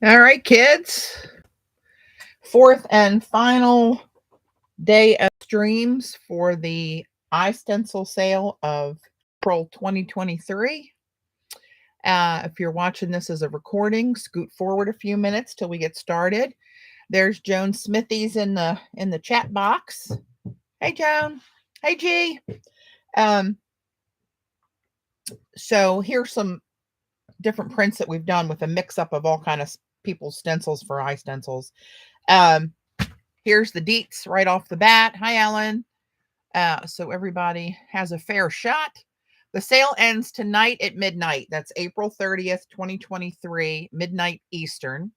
All right, kids. Fourth and final day of streams for the iStencil sale of April 2023. If you're watching this as a recording, scoot forward a few minutes till we get started. There's Joan Smithies in the chat box. Hey, Joan. Hey, G. So here's some different prints that we've done with a mix-up of all kind of people's stencils for iStencils. Here's the deets right off the bat. Hi, Ellen. So everybody has a fair shot. The sale ends tonight at midnight. That's April 30th, 2023, midnight Eastern.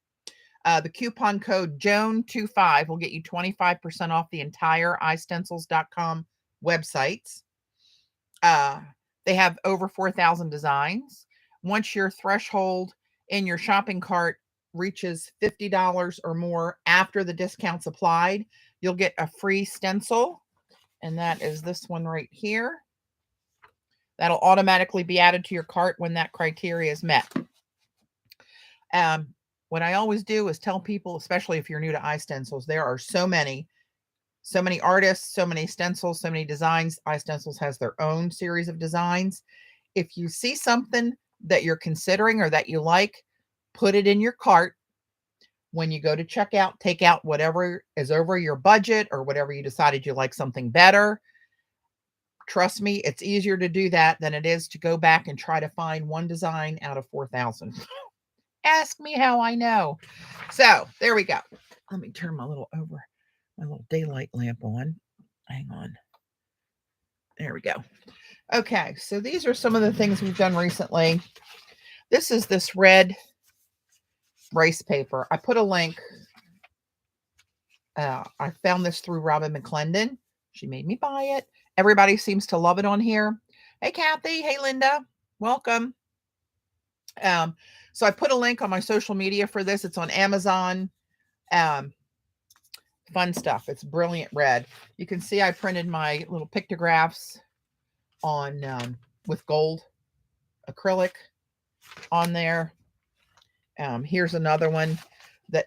The coupon code JOAN25 will get you 25% off the entire iStencils.com websites. They have over 4,000 designs. Once your threshold in your shopping cart reaches $50 or more after the discounts applied, you'll get a free stencil. And that is this one right here. That'll automatically be added to your cart when that criteria is met. What I always do is tell people, especially if you're new to iStencils, there are so many artists, so many stencils, so many designs. iStencils has their own series of designs. If you see something that you're considering or that you like, put it in your cart. When you go to checkout, take out whatever is over your budget or whatever you decided you like something better. Trust me, it's easier to do that than it is to go back and try to find one design out of 4,000. Ask me how I know. So there we go. Let me turn my little daylight lamp on. Hang on. There we go. Okay, so these are some of the things we've done recently. This is this red rice paper. I put a link. I found this through Robin McClendon. She made me buy it. Everybody seems to love it on here. Hey, Kathy. Hey, Linda. Welcome. So I put a link on my social media for this. It's on Amazon. Fun stuff. It's brilliant red. You can see I printed my little pictographs on with gold acrylic on there. Here's another one.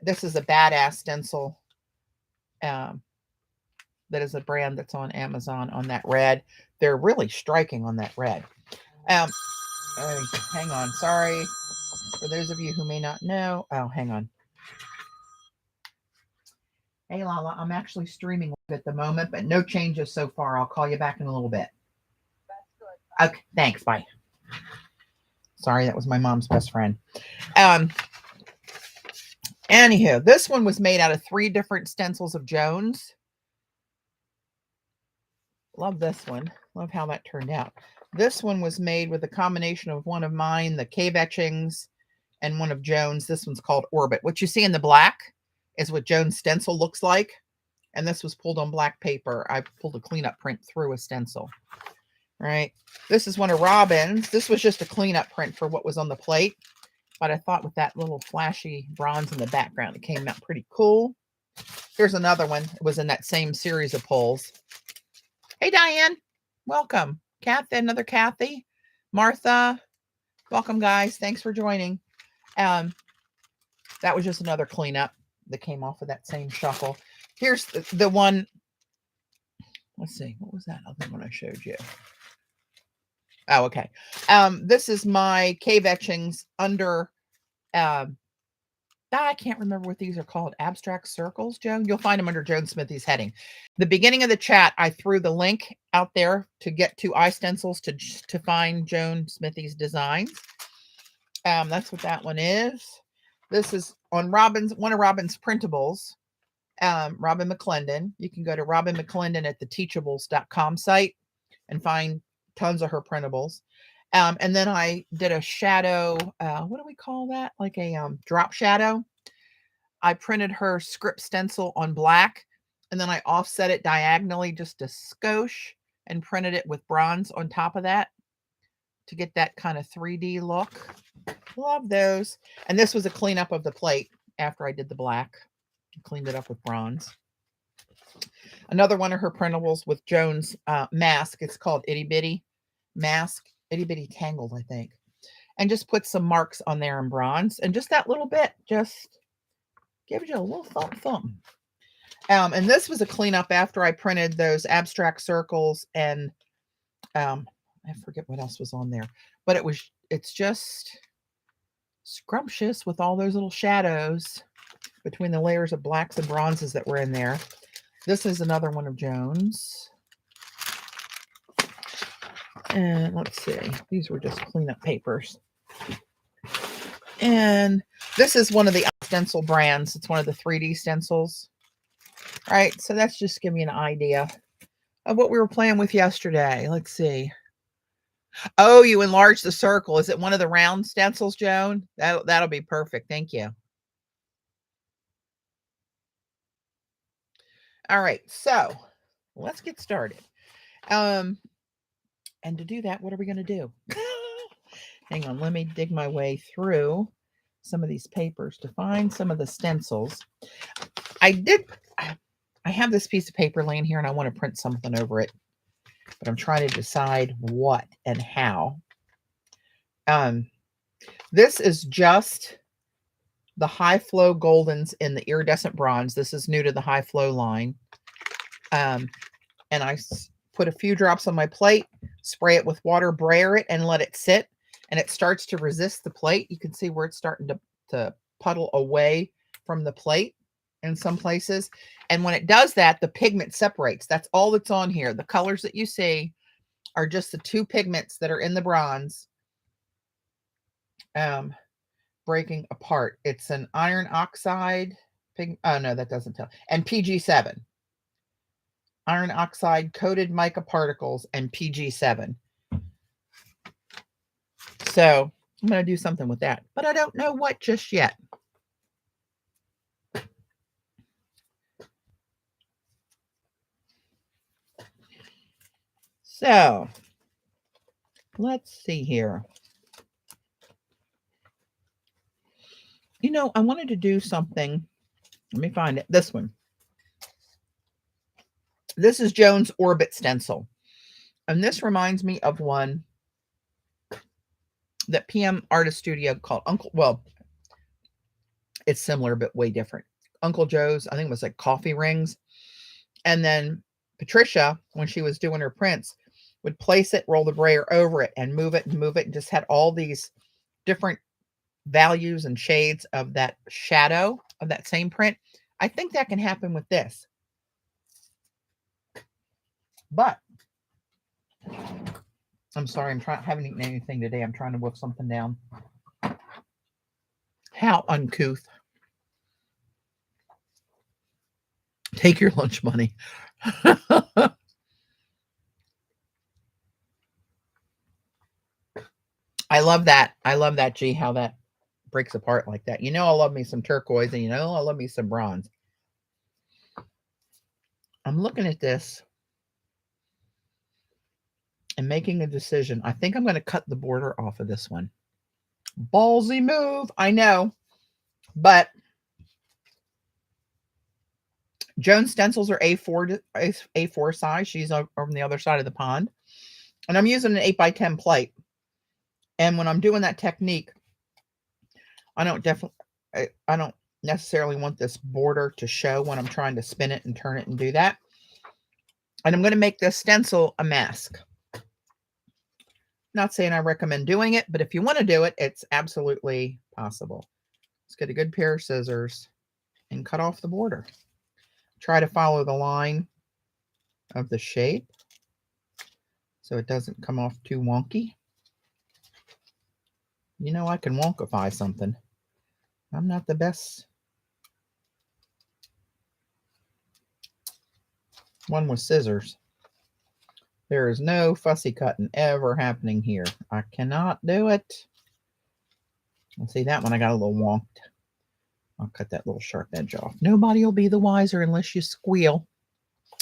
This is a badass stencil. That is a brand that's on Amazon on that red. They're really striking on that red. Hang on. Sorry. For those of you who may not know. Oh, hang on. Hey, Lala, I'm actually streaming at the moment, but no changes so far. I'll call you back in a little bit. That's good. Okay, thanks. Bye. Sorry, that was my mom's best friend. Anywho, this one was made out of 3 different stencils of Joan's. Love this one. Love how that turned out. This one was made with a combination of one of mine, the cave etchings, and one of Joan's. This one's called Orbit. What you see in the black is what Joan's stencil looks like. And this was pulled on black paper. I pulled a cleanup print through a stencil. Right. This is one of Robin's. This was just a cleanup print for what was on the plate. But I thought with that little flashy bronze in the background, it came out pretty cool. Here's another one. It was in that same series of pulls. Hey, Diane. Welcome. Kathy, another Kathy. Martha. Welcome, guys. Thanks for joining. That was just another cleanup that came off of that same shuffle. Here's the one. Let's see. What was that other one I showed you? Oh, okay. This is my cave etchings under, I can't remember what these are called. Abstract circles, Joan. You'll find them under Joan Smithy's heading. The beginning of the chat, I threw the link out there to get to iStencils to find Joan Smithy's designs. That's what that one is. This is on one of Robin's printables. Robin McClendon. You can go to Robin McClendon at the teachables.com site and find tons of her printables. And then I did a shadow, what do we call that? Like a drop shadow. I printed her script stencil on black, and then I offset it diagonally just a skosh and printed it with bronze on top of that to get that kind of 3D look. Love those. And this was a cleanup of the plate after I did the black. Cleaned it up with bronze. Another one of her printables with Joan's mask. It's called Itty Bitty Mask. Itty Bitty Tangled, I think. and just put some marks on there in bronze. And just that little bit just gives you a little thump. And this was a cleanup after I printed those abstract circles, and I forget what else was on there, but it's just scrumptious with all those little shadows between the layers of blacks and bronzes that were in there. This is another one of Joan's. And let's see, these were just cleanup papers. And this is one of the stencil brands. It's one of the 3D stencils. All right, so that's just give me an idea of what we were playing with yesterday. Let's see. Oh, you enlarged the circle. Is it one of the round stencils, Joan? That'll be perfect. Thank you. All right, so let's get started. And to do that, what are we going to do? Hang on, let me dig my way through some of these papers to find some of the stencils. I have this piece of paper laying here and I want to print something over it, but I'm trying to decide what and how. This is just the high flow goldens in the iridescent bronze. This is new to the high flow line. And I put a few drops on my plate, spray it with water, brayer it, and let it sit. And it starts to resist the plate. You can see where it's starting to puddle away from the plate in some places. And when it does that, the pigment separates. That's all that's on here. The colors that you see are just the two pigments that are in the bronze breaking apart. It's an iron oxide pigment. Oh, no, that doesn't tell. And PG7. Iron oxide coated mica particles and PG7. So I'm going to do something with that, but I don't know what just yet. So let's see here. You know, I wanted to do something. Let me find it. This one. This is Joan's Orbit stencil. And this reminds me of one that PM Artist Studio called Uncle. Well, it's similar, but way different. Uncle Joe's, I think it was like coffee rings. And then Patricia, when she was doing her prints, would place it, roll the brayer over it, and move it, and just had all these different values and shades of that shadow of that same print. I think that can happen with this. But I'm sorry, haven't eaten anything today. I'm trying to wolf something down. How uncouth. Take your lunch money. I love that. I love that, G, how that breaks apart like that. You know, I love me some turquoise, and you know, I love me some bronze. I'm looking at this and making a decision. I think I'm going to cut the border off of this one. Ballsy move. I know, but Joan's stencils are A4 size. She's over on the other side of the pond, and I'm using an 8x10 plate. And when I'm doing that technique, I don't necessarily want this border to show when I'm trying to spin it and turn it and do that. And I'm going to make this stencil a mask. Not saying I recommend doing it, but if you want to do it, it's absolutely possible. Let's get a good pair of scissors and cut off the border. Try to follow the line of the shape so it doesn't come off too wonky. You know, I can wonkify something. I'm not the best one with scissors. There is no fussy cutting ever happening here. I cannot do it. Let's see, that one I got a little wonked. I'll cut that little sharp edge off. Nobody will be the wiser unless you squeal.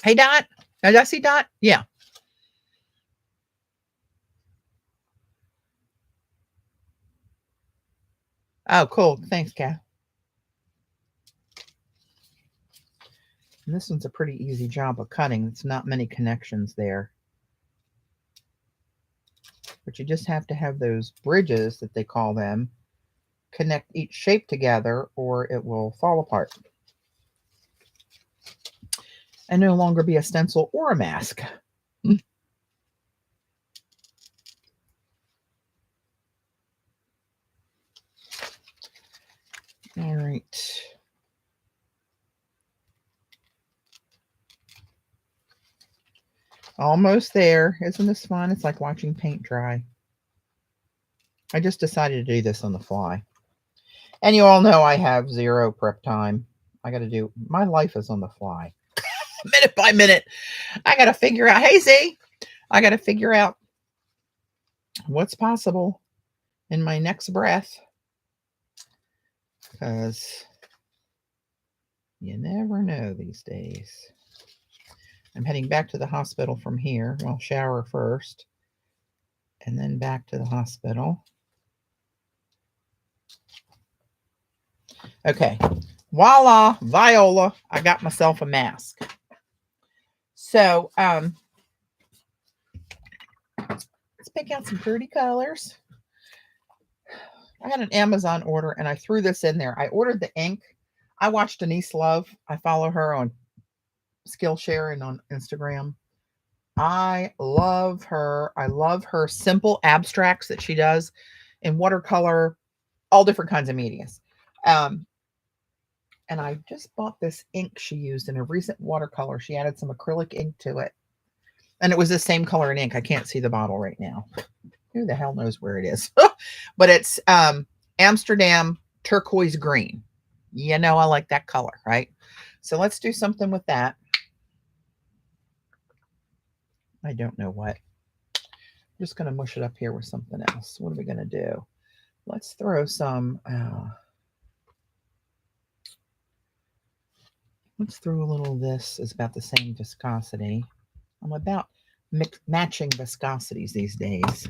Hey, Dot. Did I see Dot? Yeah. Oh, cool. Thanks, Kat. And this one's a pretty easy job of cutting. It's not many connections there. But you just have to have those bridges that they call them connect each shape together or it will fall apart and no longer be a stencil or a mask. All right. Almost there. Isn't this fun? It's like watching paint dry. I just decided to do this on the fly. And you all know I have zero prep time. I got to do, my life is on the fly. Minute by minute. I got to figure out, hey, Z, I got to figure out what's possible in my next breath. Because you never know these days. I'm heading back to the hospital from here. Well, shower first. And then back to the hospital. Okay. Voila, Viola. I got myself a mask. So, let's pick out some pretty colors. I had an Amazon order and I threw this in there. I ordered the ink. I watched Denise Love. I follow her on Skillshare and on Instagram. I love her. I love her simple abstracts that she does in watercolor, all different kinds of medias. And I just bought this ink she used in a recent watercolor. She added some acrylic ink to it. And it was the same color in ink. I can't see the bottle right now. Who the hell knows where it is? But it's Amsterdam turquoise green. You know, I like that color, right? So let's do something with that. I don't know what. I'm just going to mush it up here with something else. What are we going to do? Let's throw some... let's throw a little of this. It's about the same viscosity. I'm about matching viscosities these days.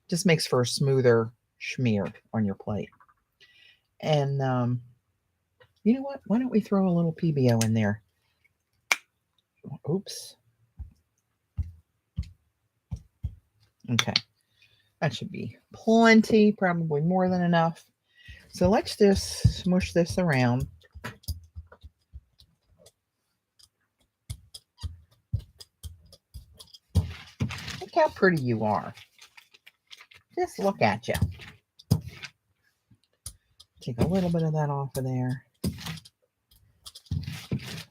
Just makes for a smoother schmear on your plate. And you know what? Why don't we throw a little PBO in there? Oops. Okay. That should be plenty, probably more than enough. So let's just smush this around. Look how pretty you are. Just look at you. Take a little bit of that off of there.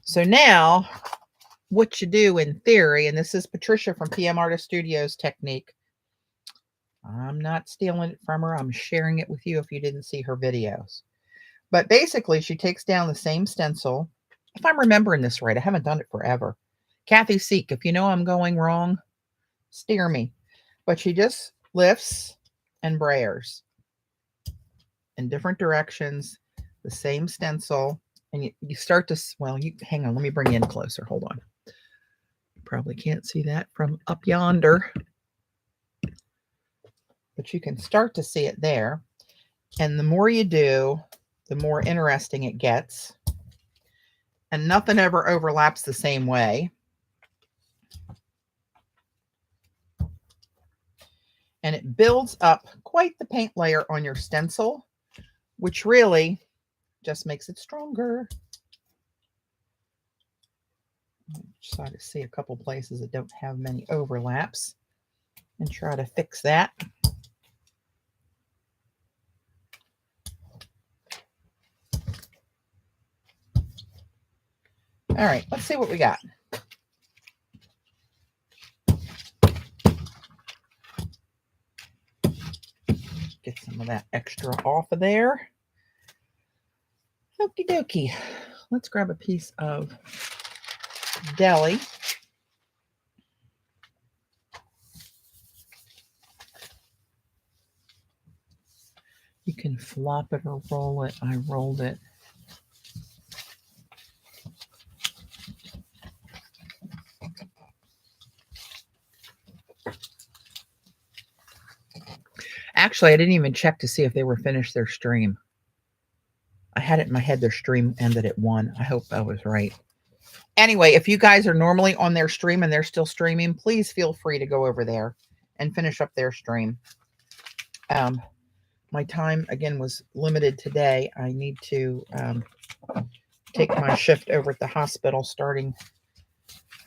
So now, what you do in theory, and this is Patricia from PM Artist Studios technique. I'm not stealing it from her. I'm sharing it with you if you didn't see her videos. But basically, she takes down the same stencil. If I'm remembering this right, I haven't done it forever. Kathy Seek, if you know I'm going wrong, steer me. But she just lifts and brayers in different directions, the same stencil. And you start to, well, you hang on, let me bring you in closer. Hold on. You probably can't see that from up yonder. But you can start to see it there. And the more you do, the more interesting it gets. And nothing ever overlaps the same way. And it builds up quite the paint layer on your stencil, which really just makes it stronger. Try to see a couple places that don't have many overlaps and try to fix that. All right, let's see what we got. Get some of that extra off of there. Okie dokie. Let's grab a piece of deli. You can flop it or roll it. I rolled it. Actually, I didn't even check to see if they were finished their stream. I had it in my head their stream ended at 1. I hope I was right. Anyway, if you guys are normally on their stream and they're still streaming, please feel free to go over there and finish up their stream. My time, again, was limited today. I need to take my shift over at the hospital starting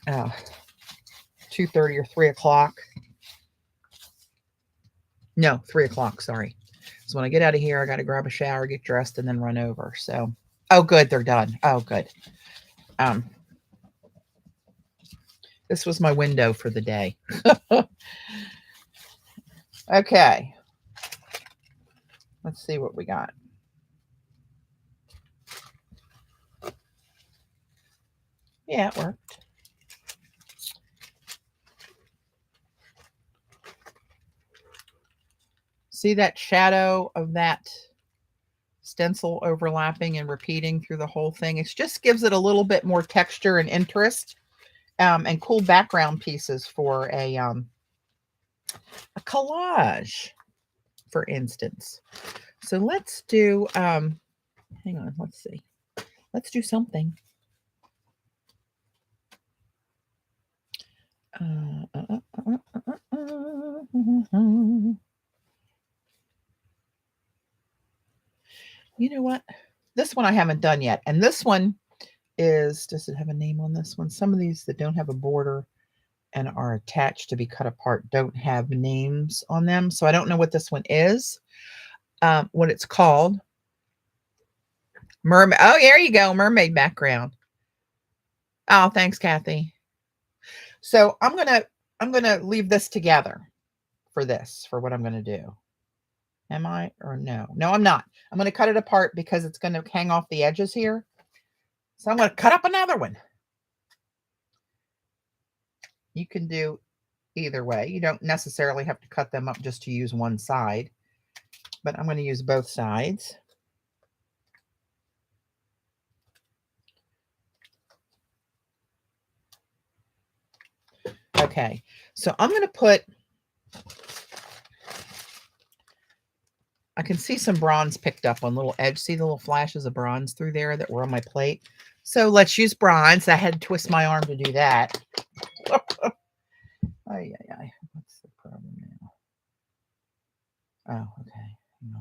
2:30 or 3 o'clock. No, 3 o'clock, sorry. So when I get out of here, I got to grab a shower, get dressed, and then run over. So, oh, good, they're done. Oh, good. This was my window for the day. Okay. Let's see what we got. Yeah, it worked. See that shadow of that stencil overlapping and repeating through the whole thing? It just gives it a little bit more texture and interest, and cool background pieces for a collage, for instance. So let's do, hang on, let's see. Let's do something. You know what? This one I haven't done yet. And this one is, does it have a name on this one? Some of these that don't have a border and are attached to be cut apart don't have names on them. So I don't know what this one is, what it's called. Mermaid. Oh, there you go. Mermaid background. Oh, thanks, Kathy. So I'm gonna leave this together for this, for what I'm gonna do. Am I, or no? No, I'm not. I'm gonna cut it apart because it's gonna hang off the edges here. So I'm gonna cut up another one. You can do either way. You don't necessarily have to cut them up just to use one side, but I'm going to use both sides. Okay, so I'm going to put, I can see some bronze picked up on little edge. See the little flashes of bronze through there that were on my plate? So let's use bronze. I had to twist my arm to do that. Ay, ay, ay. What's the problem now? Oh, okay. Hang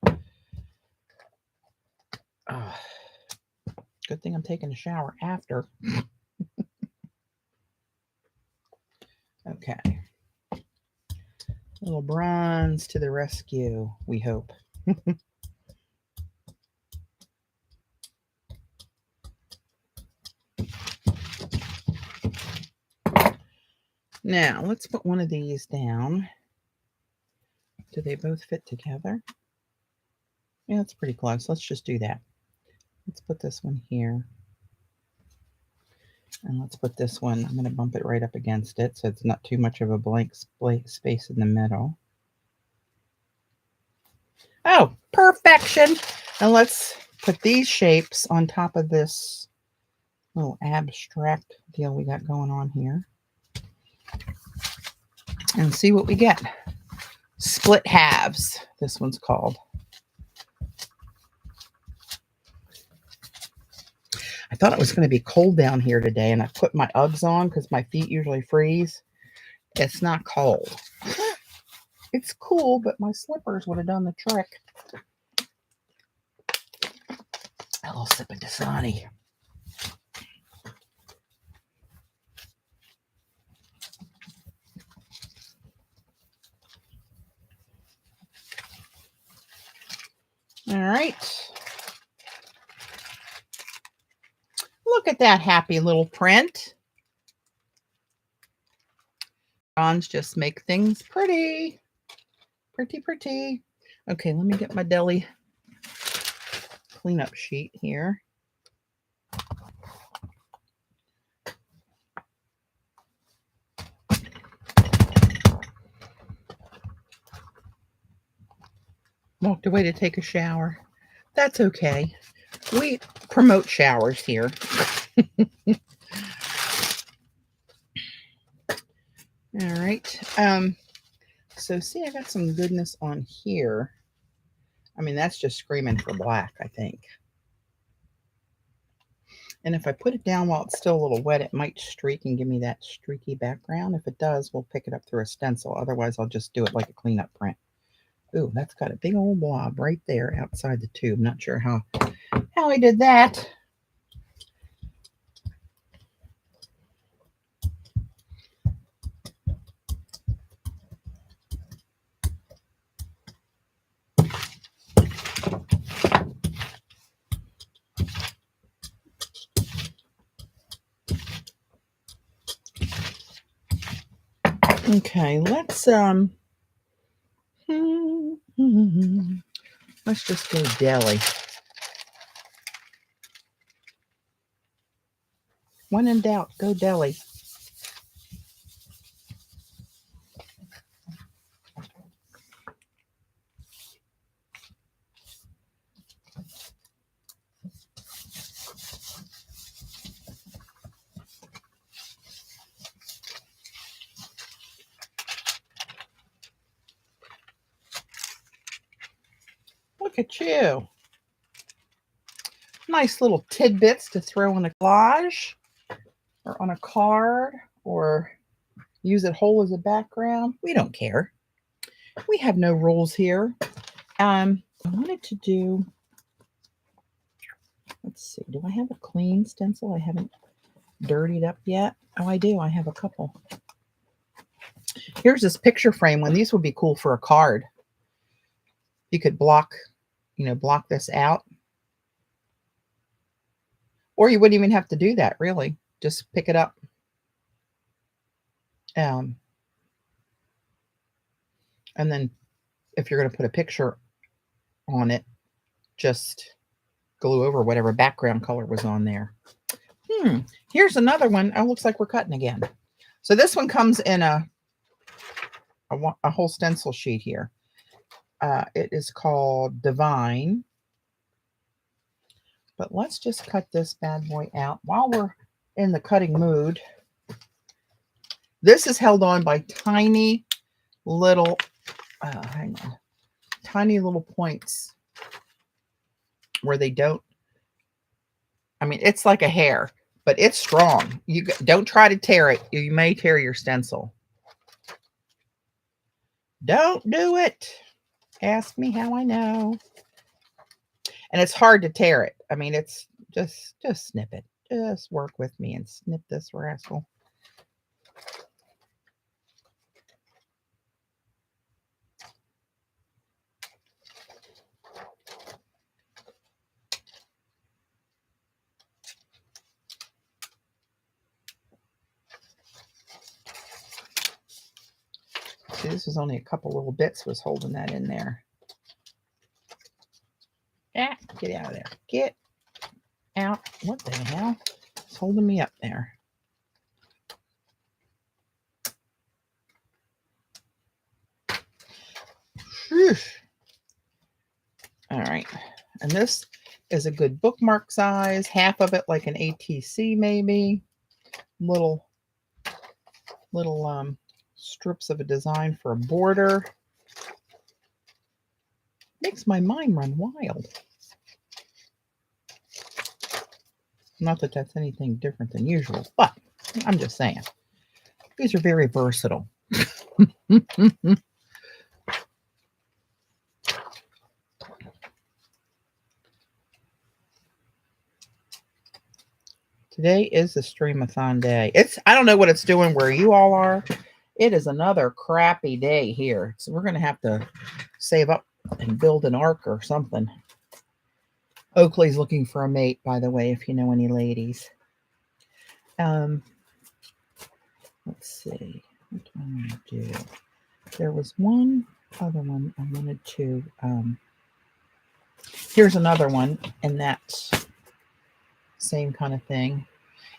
on. Oh, good thing I'm taking a shower after. Okay. Little bronze to the rescue, we hope. Now, let's put one of these down. Do they both fit together? Yeah, that's pretty close. Let's just do that. Let's put this one here. And let's put this one, I'm going to bump it right up against it so it's not too much of a blank space in the middle. Oh, perfection. And let's put these shapes on top of this little abstract deal we got going on here. And see what we get. Split halves, this one's called. I thought it was going to be cold down here today, and I put my Uggs on because my feet usually freeze. It's not cold. It's cool, but my slippers would have done the trick. A little sip of Dasani. All right. Look at that happy little print. Bronze just make things pretty. Pretty, pretty. Okay, let me get my deli cleanup sheet here. Walked away to take a shower. That's okay. We promote showers here. All right. So see, I got some goodness on here. I mean, that's just screaming for black, I think. And if I put it down while it's still a little wet, it might streak and give me that streaky background. If it does, we'll pick it up through a stencil. Otherwise, I'll just do it like a cleanup print. Ooh, that's got a big old blob right there outside the tube. Not sure how I did that. Okay, let's just go deli. When in doubt, go deli. Look at you. Nice little tidbits to throw in a collage or on a card or use it whole as a background. We don't care. We have no rules here. I wanted to do, let's see, do I have a clean stencil I haven't dirtied up yet? Oh, I do. I have a couple. Here's this picture frame one. These would be cool for a card. You could block this out. Or you wouldn't even have to do that, really. Just pick it up. And then if you're going to put a picture on it, just glue over whatever background color was on there. Here's another one. Oh, looks like we're cutting again. So this one comes in a whole stencil sheet here. It is called Divine. But let's just cut this bad boy out while we're in the cutting mood. This is held on by tiny little, tiny little points where they don't, I mean, it's like a hair, but it's strong. You don't try to tear it. You may tear your stencil. Don't do it. Ask me how I know. And it's hard to tear it. I mean, it's just snip it. Just work with me and snip this rascal. See, this was only a couple little bits was holding that in there. Ah, get out of there. Get out. What the hell? It's holding me up there. Whew. All right. And this is a good bookmark size. Half of it like an ATC maybe. Little strips of a design for a border. Makes my mind run wild. Not that that's anything different than usual, but I'm just saying. These are very versatile. Today is the streamathon day. I don't know what it's doing where you all are. It is another crappy day here. So we're going to have to save up and build an ark or something. Oakley's looking for a mate, by the way, if you know any ladies. Let's see. What do I want to do? There was one other one I wanted to... here's another one in that same kind of thing.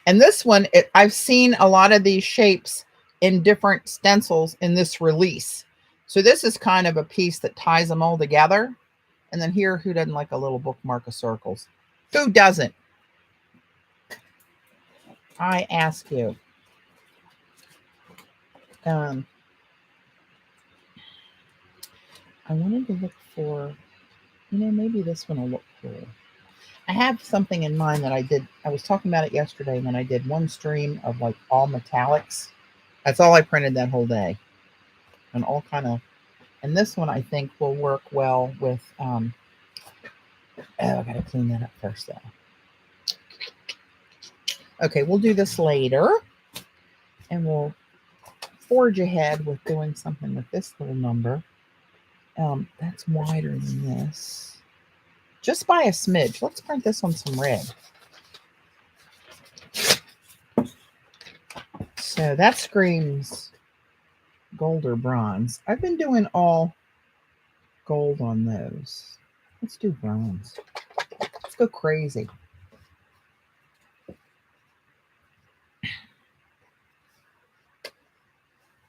And this one, I've seen a lot of these shapes in different stencils in this release. So this is kind of a piece that ties them all together. And then here, who doesn't like a little bookmark of circles? Who doesn't? I ask you. I wanted to look for, maybe this one will look cool. I have something in mind that I did. I was talking about it yesterday when I did one stream of like all metallics. That's all I printed that whole day. And all kind of, and this one I think will work well with, oh, I got to clean that up first though. Okay, we'll do this later. And we'll forge ahead with doing something with this little number. That's wider than this. Just by a smidge. Let's print this on some red. So that screams gold or bronze. I've been doing all gold on those. Let's do bronze. Let's go crazy.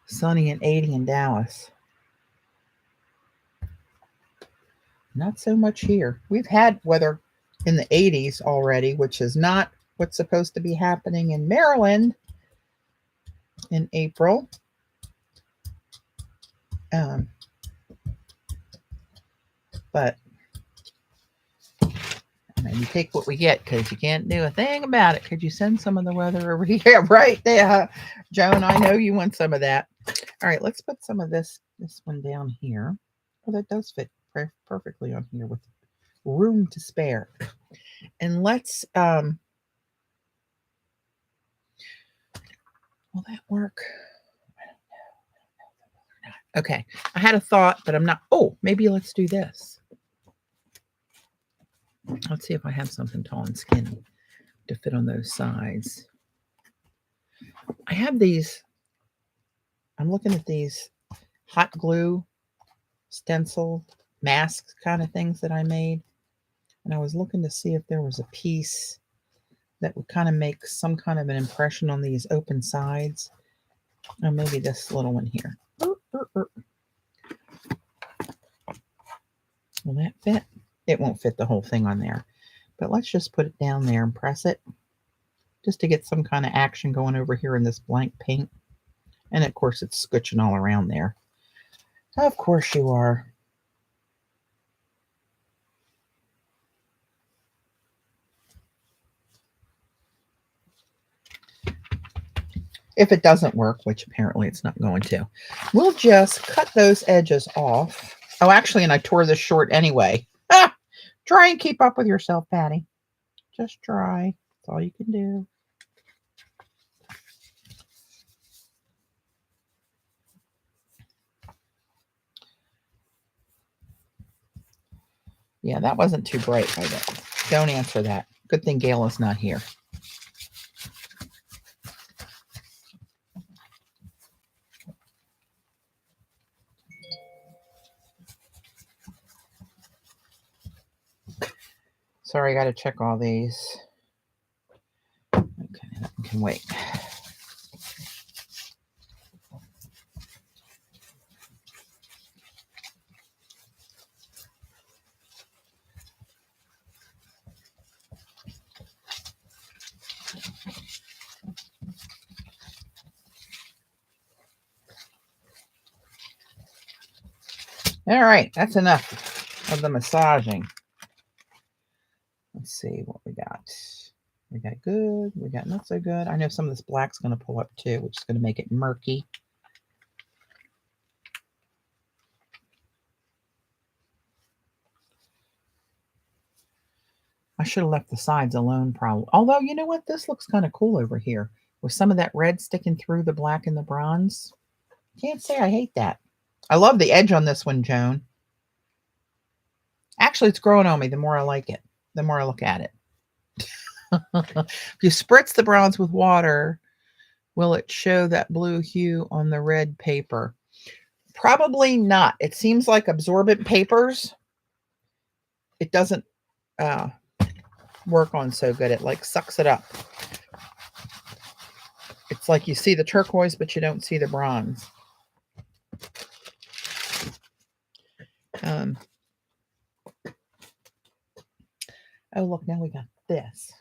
Sunny and 80 in Dallas. Not so much here. We've had weather in the 80s already, which is not what's supposed to be happening in Maryland in April. But you take what we get because you can't do a thing about it. Could you send some of the weather over here? Right there. Joan, I know you want some of that. All right, let's put some of this one down here. Oh, that does fit perfectly on here with room to spare. And let's, will that work? I don't know. Okay, I had a thought, but I'm not. Oh, maybe let's do this. Let's see if I have something tall and skinny to fit on those sides. I have these. I'm looking at these hot glue stencil masks kind of things that I made. And I was looking to see if there was a piece that would kind of make some kind of an impression on these open sides. Or maybe this little one here. Will that fit? It won't fit the whole thing on there. But let's just put it down there and press it. Just to get some kind of action going over here in this blank paint. And of course it's scooching all around there. Of course you are. If it doesn't work, which apparently it's not going to, we'll just cut those edges off. Oh, actually, and I tore this short anyway. Try and keep up with yourself, Patty. Just try. That's all you can do. Yeah, that wasn't too bright. Don't answer that. Good thing Gail is not here. Sorry, I got to check all these. Okay, that one can wait. All right, that's enough of the massaging. Let's see what we got. We got good. We got not so good. I know some of this black's going to pull up too, which is going to make it murky. I should have left the sides alone probably. Although, you know what? This looks kind of cool over here with some of that red sticking through the black and the bronze. Can't say I hate that. I love the edge on this one, Joan. Actually, it's growing on me the more I like it, the more I look at it. If you spritz the bronze with water, will it show that blue hue on the red paper? Probably not. It seems like absorbent papers, it doesn't work on so good. It like sucks it up. It's like you see the turquoise, but you don't see the bronze. Oh, look, now we got this.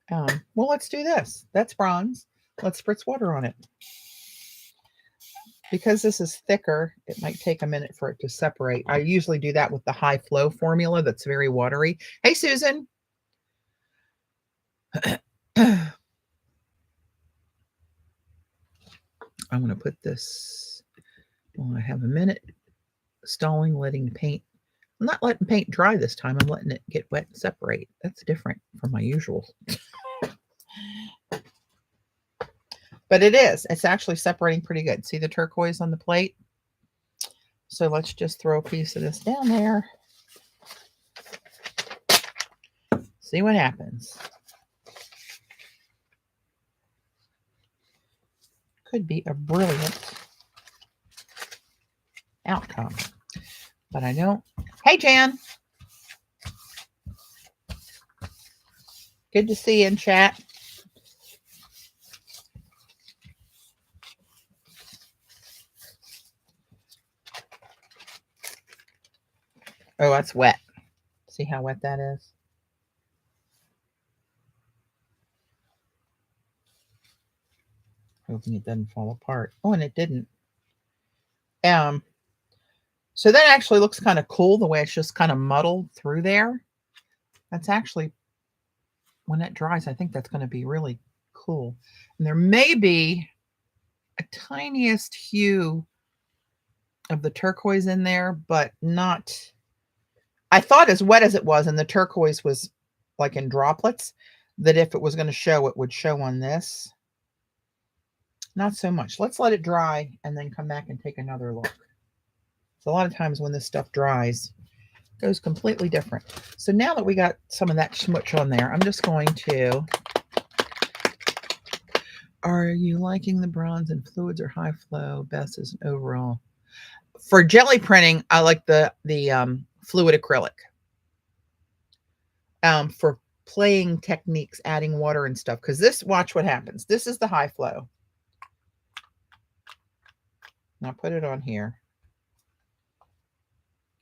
Well, let's do this. That's bronze. Let's spritz water on it. Because this is thicker, it might take a minute for it to separate. I usually do that with the high flow formula that's very watery. Hey, Susan. I'm going to put this, well, I have a minute stalling, letting the paint, I'm not letting paint dry this time. I'm letting it get wet and separate. That's different from my usual. But it is. It's actually separating pretty good. See the turquoise on the plate? So let's just throw a piece of this down there. See what happens. Could be a brilliant outcome. But I don't. Hey, Jan. Good to see you in chat. Oh, that's wet. See how wet that is? Hoping it doesn't fall apart. Oh, and it didn't. So that actually looks kind of cool, the way it's just kind of muddled through there. That's actually, when it dries, I think that's going to be really cool. And there may be a tiniest hue of the turquoise in there, but not, I thought as wet as it was, and the turquoise was like in droplets, that if it was going to show, it would show on this. Not so much. Let's let it dry and then come back and take another look. So a lot of times when this stuff dries, it goes completely different. So now that we got some of that smudge on there, I'm just going to, are you liking the bronze and fluids or high flow? Best as an overall. For jelly printing, I like the fluid acrylic. For playing techniques, adding water and stuff, because this, watch what happens. This is the high flow. Now put it on here.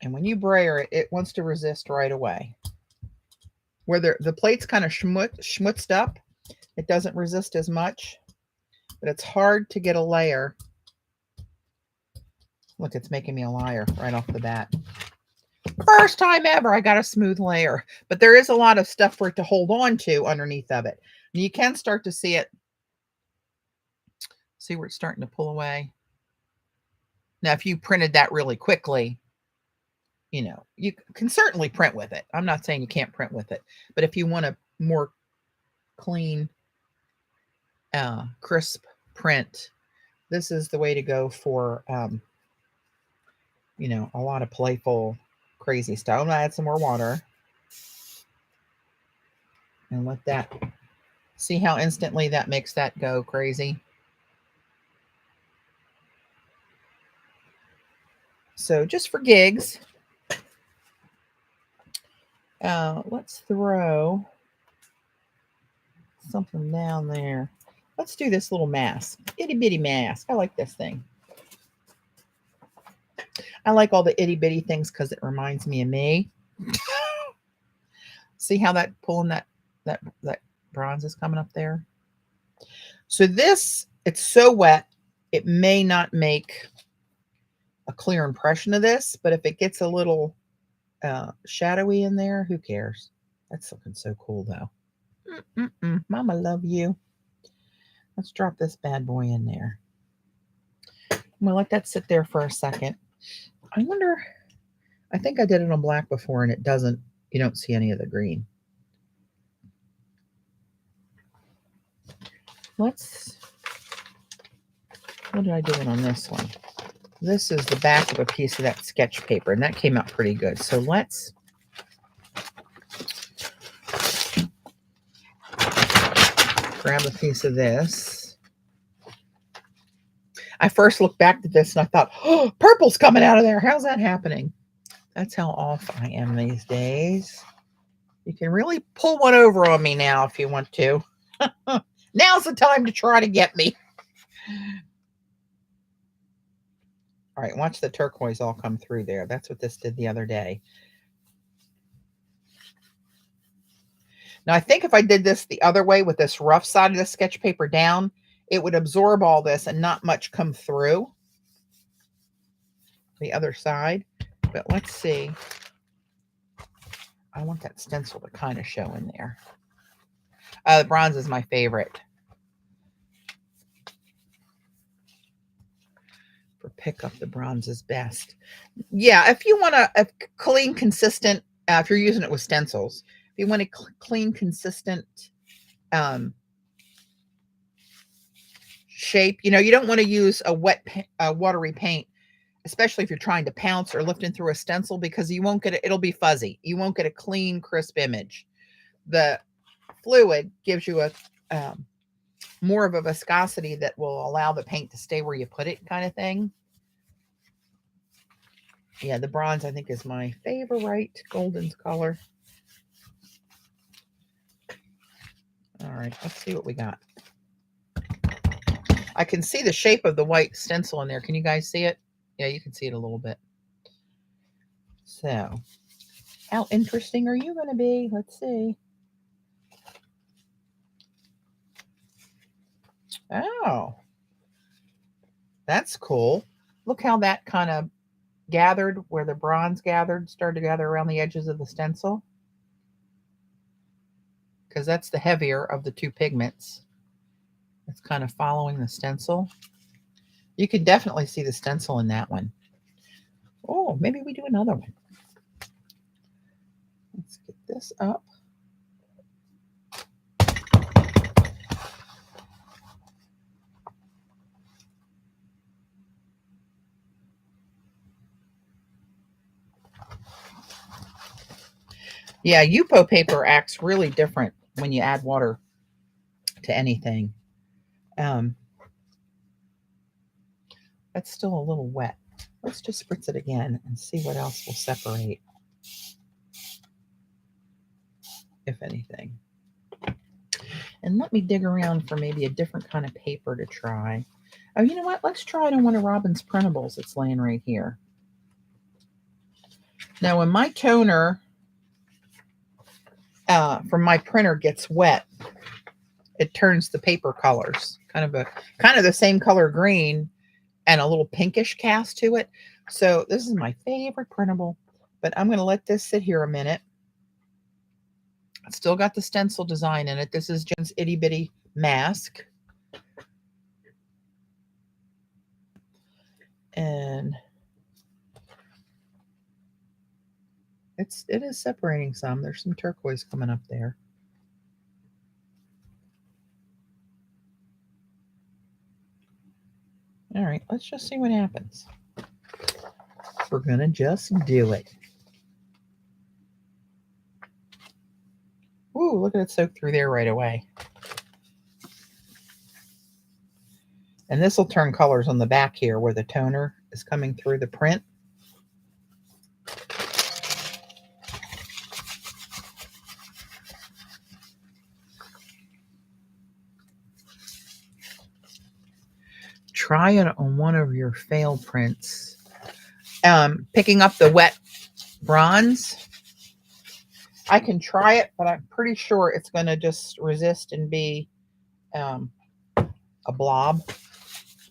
And when you brayer it, it wants to resist right away. Where the plate's kind of schmutzed up, it doesn't resist as much, but it's hard to get a layer. Look, it's making me a liar right off the bat. First time ever I got a smooth layer, but there is a lot of stuff for it to hold on to underneath of it. And you can start to see it. See where it's starting to pull away. Now, if you printed that really quickly, you know, you can certainly print with it. I'm not saying you can't print with it, but if you want a more clean, crisp print, this is the way to go for, you know, a lot of playful, crazy stuff. I'm going to add some more water and let that, see how instantly that makes that go crazy. So just for gigs, let's throw something down there. Let's do this little mask, itty bitty mask. I like this thing. I like all the itty bitty things because it reminds me of me. See how that pulling that bronze is coming up there? So this, it's so wet, it may not make a clear impression of this, but if it gets a little shadowy in there, who cares? That's looking so cool though. Mama love you. Let's drop this bad boy in there. I'm gonna let that sit there for a second. I wonder, I think I did it on black before and it doesn't, you don't see any of the green. Let's, what did I do it on this one? This is the back of a piece of that sketch paper, and that came out pretty good. So let's grab a piece of this. I first looked back at this and I thought, oh, purple's coming out of there. How's that happening? That's how off I am these days. You can really pull one over on me now if you want to. Now's the time to try to get me. All right, watch the turquoise all come through there. That's what this did the other day. Now, I think if I did this the other way with this rough side of the sketch paper down, it would absorb all this and not much come through. the other side. But let's see. I want that stencil to kind of show in there. The bronze is my favorite. For pickup, the bronze is best. Yeah, if you want a clean, consistent, if you're using it with stencils, if you want a clean, consistent shape, you know, you don't want to use a wet, watery paint, especially if you're trying to pounce or lifting through a stencil, because you won't get it. It'll be fuzzy. You won't get a clean, crisp image. The fluid gives you a more of a viscosity that will allow the paint to stay where you put it, kind of thing. Yeah, the bronze I think is my favorite. Golden's color. All right, let's see what we got. I can see the shape of the white stencil in there. Can you guys see it? Yeah, you can see it a little bit. So, how interesting are you going to be? Let's see. Oh, that's cool. Look how that kind of gathered where the bronze gathered, started to gather around the edges of the stencil. Because that's the heavier of the two pigments. It's kind of following the stencil. You can definitely see the stencil in that one. Oh, maybe we do another one. Let's get this up. Yeah, Yupo paper acts really different when you add water to anything. That's still a little wet. Let's just spritz it again and see what else will separate, if anything. And let me dig around for maybe a different kind of paper to try. Oh, you know what? Let's try it on one of Robin's printables that's laying right here. Now, when my toner from my printer gets wet, it turns the paper colors, kind of the same color green and a little pinkish cast to it. So this is my favorite printable, but I'm going to let this sit here a minute. It's still got the stencil design in it. This is Joan's Itty Bitty Mask. And it is separating some. There's some turquoise coming up there. All right, let's just see what happens. We're going to just do it. Ooh, look at it soak through there right away. And this will turn colors on the back here where the toner is coming through the print. Try it on one of your fail prints. Picking up the wet bronze. I can try it, but I'm pretty sure it's going to just resist and be a blob.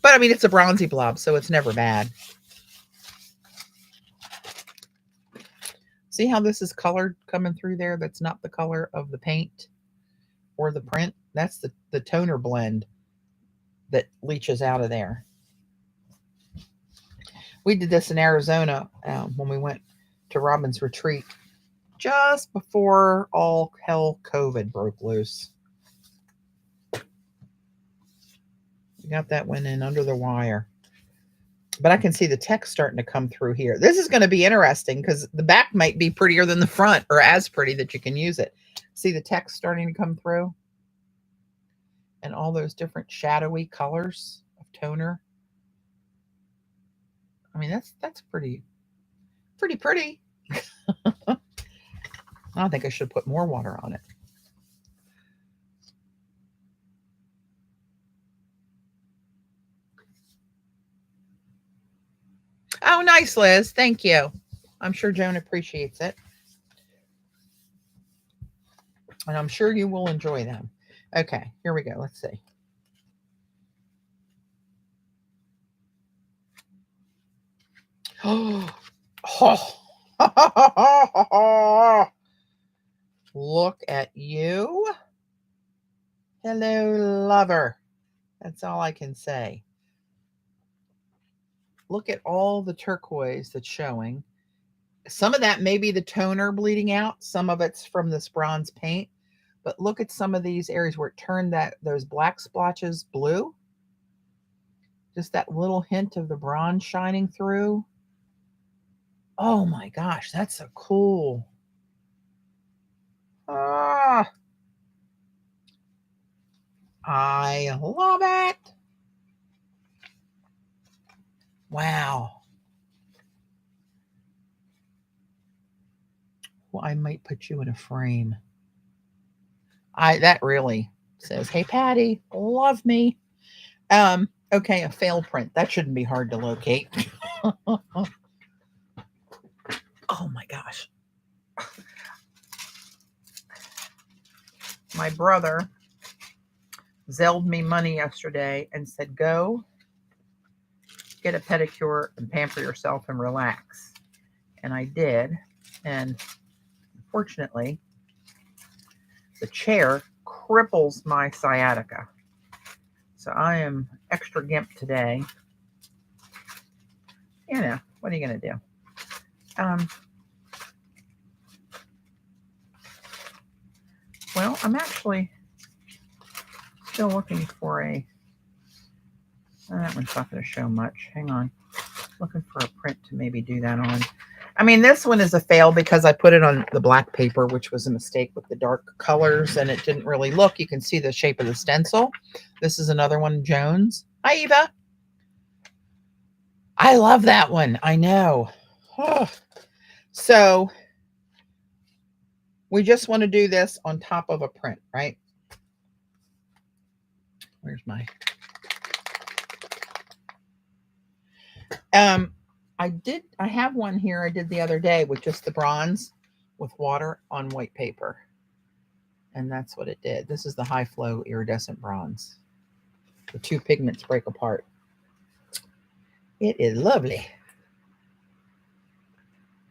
But I mean, it's a bronzy blob, so it's never bad. See how this is colored coming through there? That's not the color of the paint or the print. That's the toner blend that leaches out of there. We did this in Arizona when we went to Robin's retreat just before all hell COVID broke loose. We got that one in under the wire. But I can see the text starting to come through here. This is going to be interesting because the back might be prettier than the front, or as pretty that you can use it. See the text starting to come through? And all those different shadowy colors of toner. I mean, that's pretty. I think I should put more water on it. Oh, nice, Liz. Thank you. I'm sure Joan appreciates it. And I'm sure you will enjoy them. Okay, here we go. Let's see. Oh. Look at you. Hello, lover. That's all I can say. Look at all the turquoise that's showing. Some of that may be the toner bleeding out. Some of it's from this bronze paint. But look at some of these areas where it turned those black splotches blue. Just that little hint of the bronze shining through. Oh my gosh, that's so cool. Ah, I love it. Wow. Well, I might put you in a frame. That really says, hey, Patty, love me. Okay, a fail print. That shouldn't be hard to locate. Oh my gosh. My brother zelled me money yesterday and said, go get a pedicure and pamper yourself and relax. And I did. And unfortunately, the chair cripples my sciatica. So I am extra gimp today. You know, what are you going to do? Well, I'm actually still looking for that one's not going to show much. Hang on. Looking for a print to maybe do that on. I mean, this one is a fail because I put it on the black paper, which was a mistake with the dark colors, and it didn't really look. You can see the shape of the stencil. This is another one, Jones. Hi, Eva. I love that one. I know. Oh. So we just want to do this on top of a print, right? Where's my... I have one here I did the other day with just the bronze with water on white paper. And that's what it did. This is the high flow iridescent bronze. The two pigments break apart. It is lovely.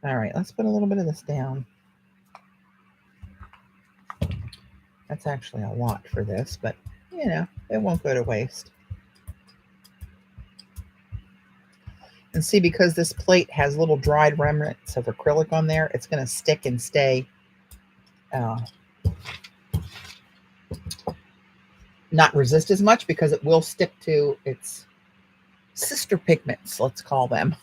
All right, let's put a little bit of this down. That's actually a lot for this, but you know, it won't go to waste. And see, because this plate has little dried remnants of acrylic on there, it's going to stick and stay not resist as much because it will stick to its sister pigments, let's call them.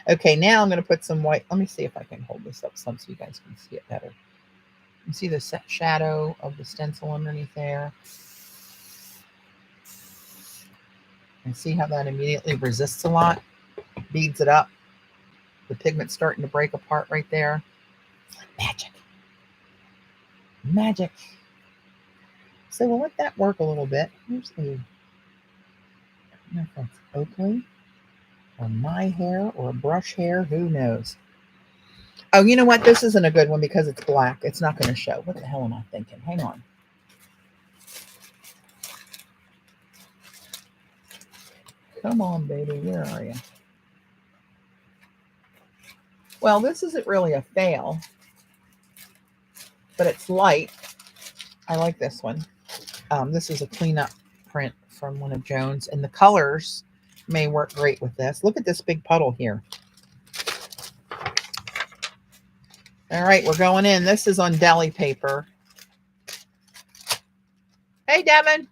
Okay, now I'm going to put some white. Let me see if I can hold this up some so you guys can see it better. You see the shadow of the stencil underneath there? And see how that immediately resists a lot? Beads it up. The pigment's starting to break apart right there. It's like magic. Magic. So we'll let that work a little bit. Here's the... I don't know if that's Oakley or my hair or brush hair. Who knows? Oh, you know what? This isn't a good one because it's black. It's not going to show. What the hell am I thinking? Hang on. Come on, baby. Where are you? Well, this isn't really a fail, but it's light. I like this one. This is a cleanup print from one of Joan's, and the colors may work great with this. Look at this big puddle here. All right, we're going in. This is on deli paper. Hey, Devin.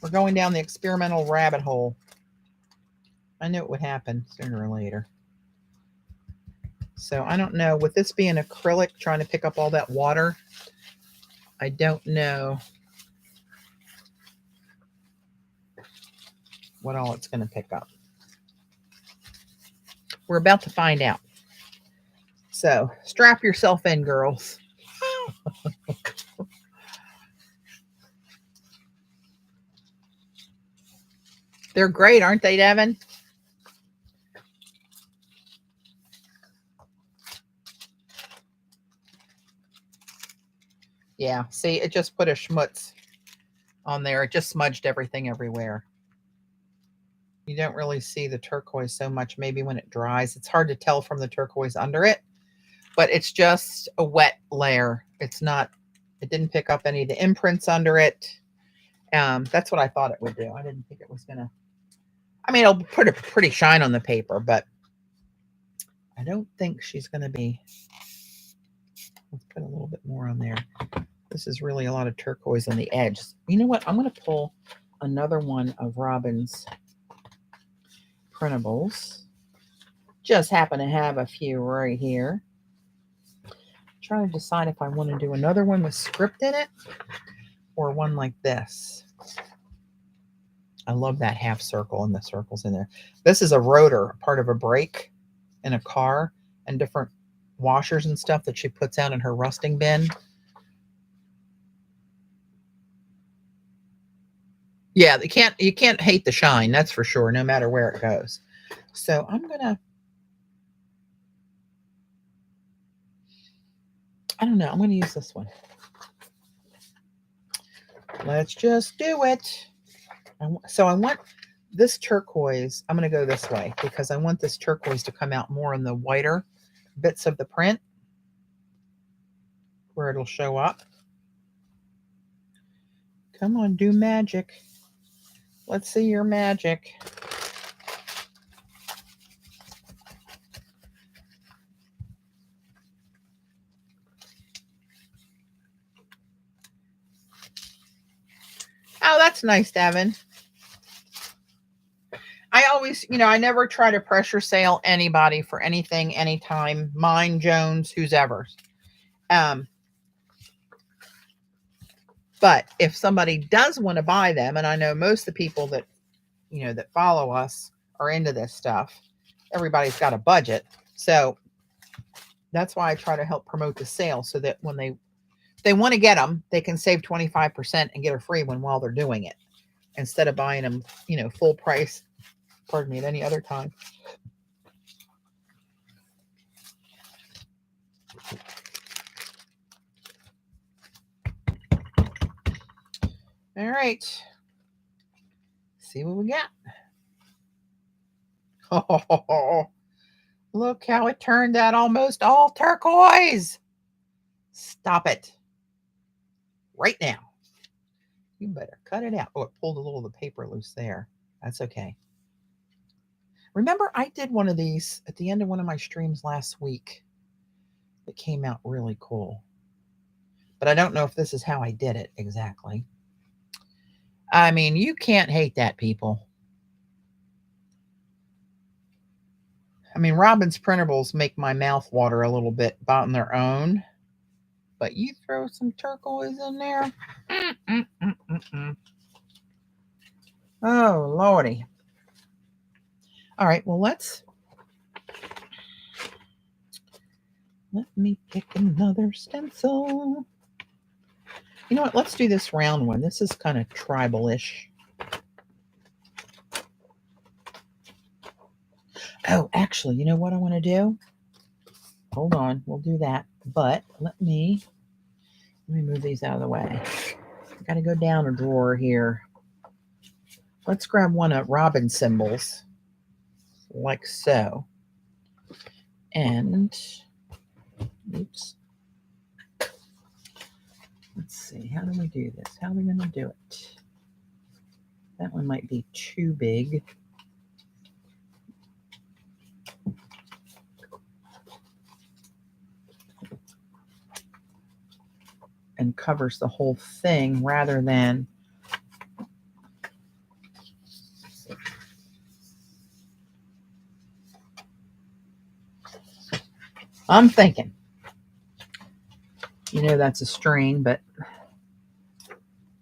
We're going down the experimental rabbit hole. I knew it would happen sooner or later. So I don't know. With this being acrylic, trying to pick up all that water, I don't know what all it's going to pick up. We're about to find out. So strap yourself in, girls. They're great, aren't they, Devin? Yeah, see, it just put a schmutz on there. It just smudged everything everywhere. You don't really see the turquoise so much. Maybe when it dries, it's hard to tell from the turquoise under it, but it's just a wet layer. It's not, it didn't pick up any of the imprints under it. That's what I thought it would do. I didn't think it was going to, I mean, it'll put a pretty shine on the paper, but I don't think she's going to be, let's put a little bit more on there. This is really a lot of turquoise on the edge. You know what? I'm going to pull another one of Robin's printables. Just happen to have a few right here. I'm trying to decide if I want to do another one with script in it or one like this. I love that half circle and the circles in there. This is a rotor, part of a brake in a car, and different washers and stuff that she puts out in her rusting bin. Yeah, you can't hate the shine, that's for sure, no matter where it goes. So I'm gonna, I don't know, I'm gonna use this one. Let's just do it. So I want this turquoise, I'm gonna go this way because I want this turquoise to come out more in the whiter bits of the print where it'll show up. Come on, do magic. Let's see your magic. Oh, that's nice, Devin. I always, I never try to pressure sale anybody for anything, anytime. Mine, Jones, who's ever. But if somebody does want to buy them, and I know most of the people that, that follow us are into this stuff, everybody's got a budget. So that's why I try to help promote the sale so that when they want to get them, they can save 25% and get a free one while they're doing it, instead of buying them, full price, pardon me, at any other time. All right. See what we got. Oh, look how it turned out almost all turquoise. Stop it. Right now. You better cut it out. Oh, it pulled a little of the paper loose there. That's okay. Remember, I did one of these at the end of one of my streams last week that came out really cool. But I don't know if this is how I did it exactly. I mean, you can't hate that, people. I mean, Robin's printables make my mouth water a little bit on their own. But you throw some turquoise in there. Oh, Lordy. All right, well, let me pick another stencil. You know what? Let's do this round one. This is kind of tribal-ish. Oh, actually, you know what I want to do? Hold on. We'll do that. But let me move these out of the way. I got to go down a drawer here. Let's grab one of Robin's symbols, like so. And, oops. Let's see, how do we do this? How are we going to do it? That one might be too big. And covers the whole thing rather than I'm thinking. That's a string, but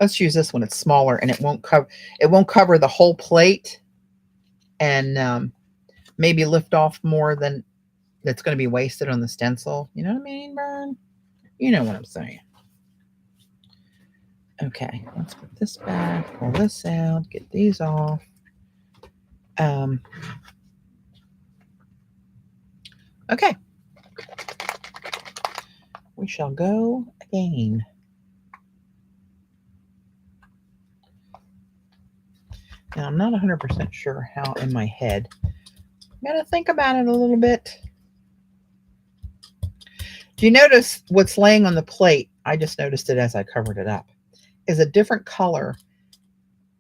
let's use this one. It's smaller and it won't cover the whole plate, and maybe lift off more than that's going to be wasted on the stencil. You know what I mean, Bern? You know what I'm saying. Okay, let's put this back, pull this out, get these off. Okay. We shall go again. Now, I'm not 100% sure how in my head. I'm going to think about it a little bit. Do you notice what's laying on the plate? I just noticed it as I covered it up. Is a different color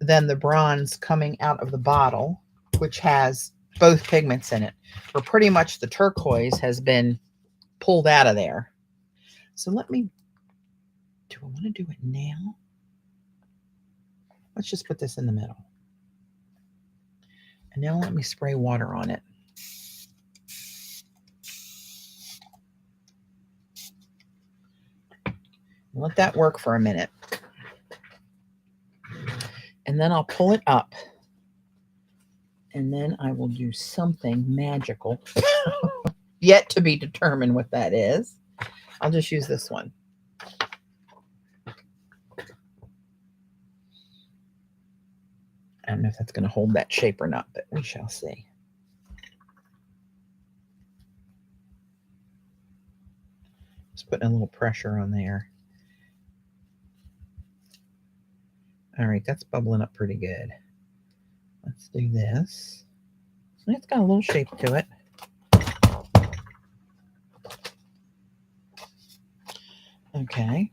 than the bronze coming out of the bottle, which has both pigments in it, where pretty much the turquoise has been pulled out of there. So let me, do I want to do it now? Let's just put this in the middle. And now let me spray water on it. Let that work for a minute. And then I'll pull it up. And then I will do something magical. Yet to be determined what that is. I'll just use this one. I don't know if that's going to hold that shape or not, but we shall see. Just putting a little pressure on there. All right, that's bubbling up pretty good. Let's do this. It's got a little shape to it. Okay.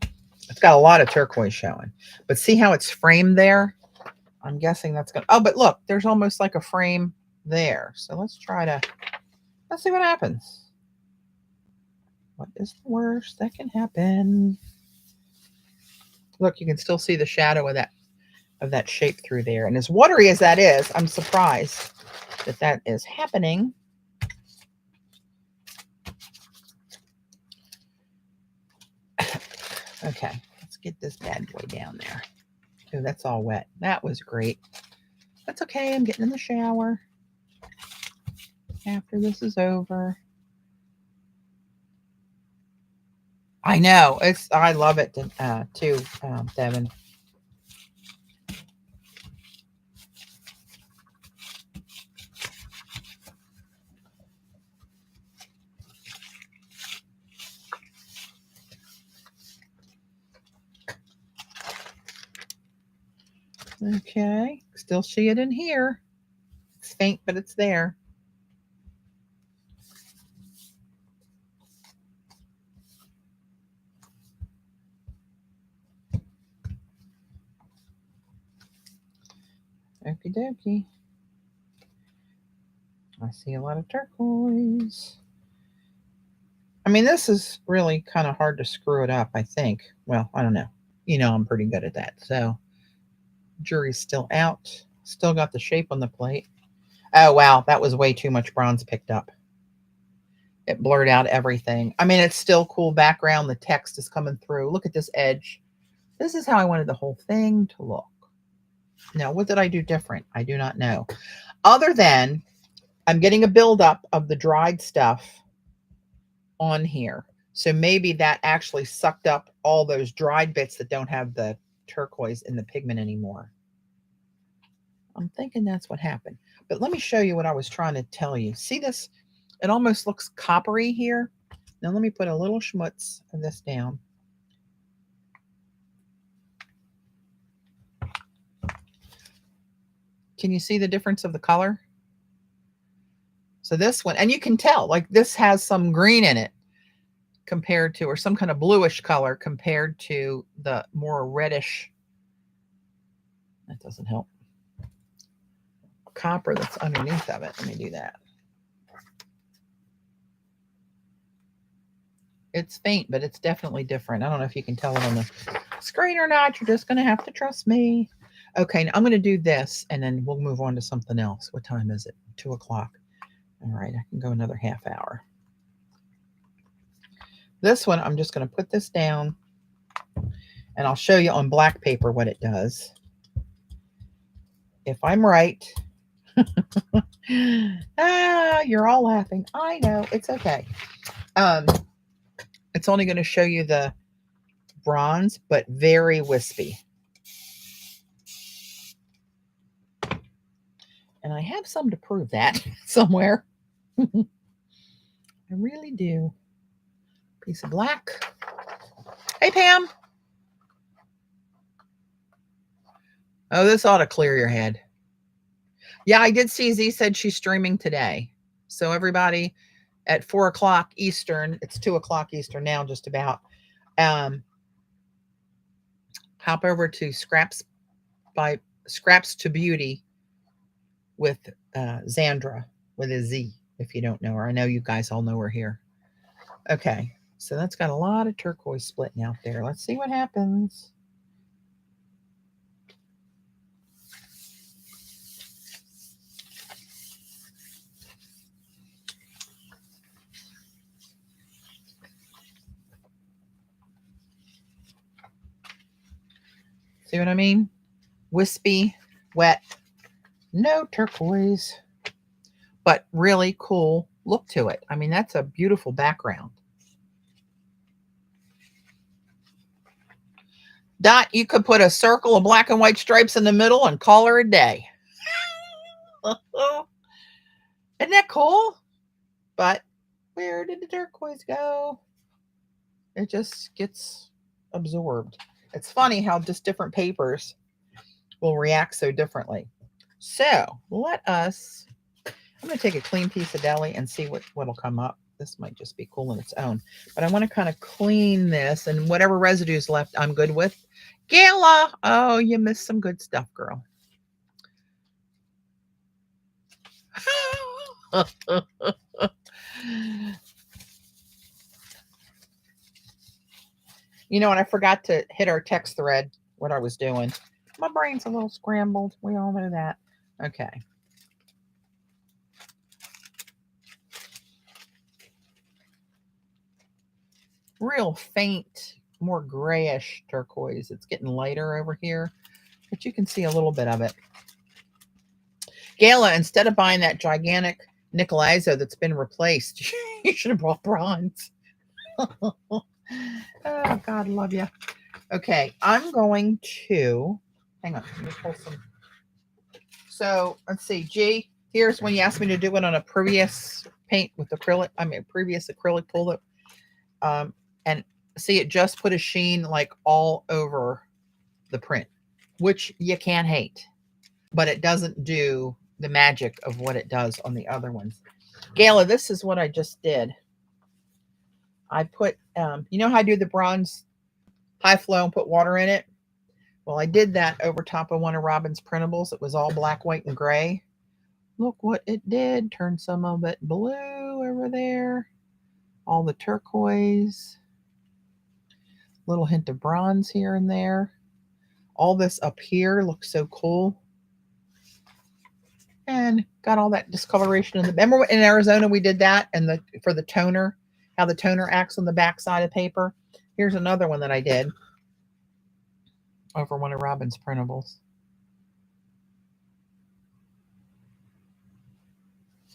It's got a lot of turquoise showing. But see how it's framed there? I'm guessing that's going to... Oh, but look, there's almost like a frame there. So let's try to... Let's see what happens. What is the worst that can happen? Look, you can still see the shadow of that shape through there. And as watery as that is, I'm surprised that that is happening. Okay, let's get this bad boy down there. Oh, that's all wet. That was great. That's okay. I'm getting in the shower after this is over. I know. I love it too, Devin. Okay, still see it in here. It's faint, but it's there. Okie dokie. I see a lot of turquoise. I mean, this is really kind of hard to screw it up, I think. Well, I don't know. You know, I'm pretty good at that. So, jury's still out. Still got the shape on the plate. Oh, wow. That was way too much bronze picked up. It blurred out everything. I mean, it's still cool background. The text is coming through. Look at this edge. This is how I wanted the whole thing to look. Now, what did I do different? I do not know. Other than I'm getting a buildup of the dried stuff on here. So maybe that actually sucked up all those dried bits that don't have the turquoise in the pigment anymore. I'm thinking that's what happened. But let me show you what I was trying to tell you. See this? It almost looks coppery here. Now let me put a little schmutz of this down. Can you see the difference of the color? So this one, and you can tell, like this has some green in it compared to, or some kind of bluish color compared to the more reddish, that doesn't help, copper that's underneath of it. Let me do that. It's faint, but it's definitely different. I don't know if you can tell it on the screen or not. You're just going to have to trust me. Okay, now I'm going to do this, and then we'll move on to something else. What time is it? 2 o'clock. All right, I can go another half hour. This one, I'm just going to put this down, and I'll show you on black paper what it does. If I'm right. You're all laughing. I know. It's okay. It's only going to show you the bronze, but very wispy. And I have some to prove that somewhere. I really do. Piece of black. Hey, Pam. Oh, this ought to clear your head. Yeah, I did see Z said she's streaming today. So everybody at 4 o'clock Eastern, it's 2 o'clock Eastern now, just about. Um, hop over to Scraps to Beauty with Zandra with a Z. If you don't know her, I know you guys all know her here. Okay, so that's got a lot of turquoise splitting out there. Let's see what happens. See what I mean? Wispy, wet, no turquoise, but really cool look to it. I mean, that's a beautiful background. Dot, you could put a circle of black and white stripes in the middle and call her a day. Isn't that cool? But where did the turquoise go? It just gets absorbed. It's funny how just different papers will react so differently. So let us, I'm going to take a clean piece of deli and see what'll come up. This might just be cool on its own, but I want to kind of clean this, and whatever residues left, I'm good with. Gala, oh, you missed some good stuff, girl. You know, and I forgot to hit our text thread, what I was doing. My brain's a little scrambled. We all know that. Okay. Real faint, more grayish turquoise. It's getting lighter over here, but you can see a little bit of it. Gala, instead of buying that gigantic nickel ISO that's been replaced, you should have bought bronze. Oh, God, love you. Okay, I'm going to, hang on, let me pull some. So let's see, G, here's when you asked me to do it on a previous paint with acrylic, previous acrylic pull. And see, it just put a sheen like all over the print, which you can't hate, but it doesn't do the magic of what it does on the other ones. Gala, this is what I just did. I put, you know how I do the bronze high flow and put water in it? Well, I did that over top of one of Robin's printables. It was all black, white, and gray. Look what it did. Turned some of it blue over there. All the turquoise. Little hint of bronze here and there. All this up here looks so cool. And got all that discoloration in the, remember in Arizona we did that, and for the toner, how the toner acts on the back side of paper. Here's another one that I did over one of Robin's printables.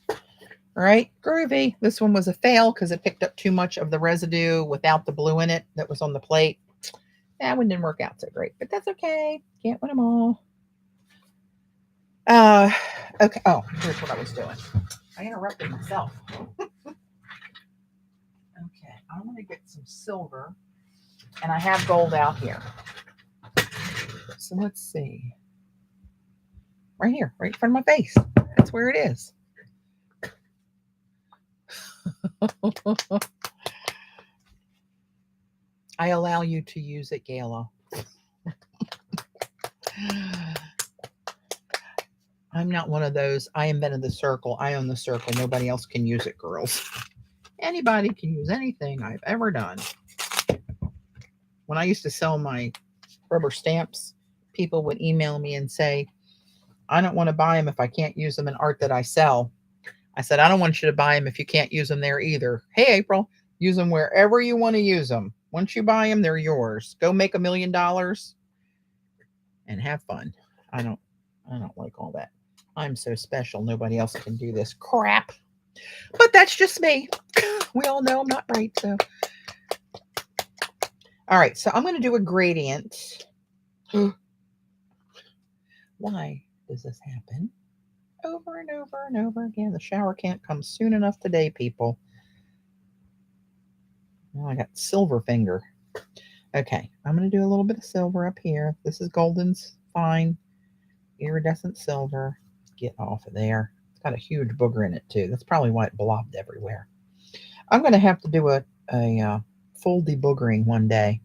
All right, groovy. This one was a fail because it picked up too much of the residue without the blue in it that was on the plate. That one didn't work out so great, but that's okay. Can't win them all. Okay. Oh, here's what I was doing. I interrupted myself. Okay, I'm going to get some silver, and I have gold out here. So let's see. Right here, right in front of my face. That's where it is. I allow you to use it, Gala. I'm not one of those. I invented the circle. I own the circle. Nobody else can use it, girls. Anybody can use anything I've ever done. When I used to sell my rubber stamps, people would email me and say, I don't want to buy them if I can't use them in art that I sell. I said, I don't want you to buy them if you can't use them there either. Hey, April, use them wherever you want to use them. Once you buy them, they're yours. Go make $1 million and have fun. I don't like all that. I'm so special. Nobody else can do this crap. But that's just me. We all know I'm not right. So, all right. So I'm going to do a gradient. Why does this happen? Over and over and over again. The shower can't come soon enough today, people. Oh, I got silver finger. Okay, I'm going to do a little bit of silver up here. This is golden's fine. Iridescent silver. get off of there. It's got a huge booger in it too. That's probably why it blobbed everywhere. I'm going to have to do a full deboogering one day.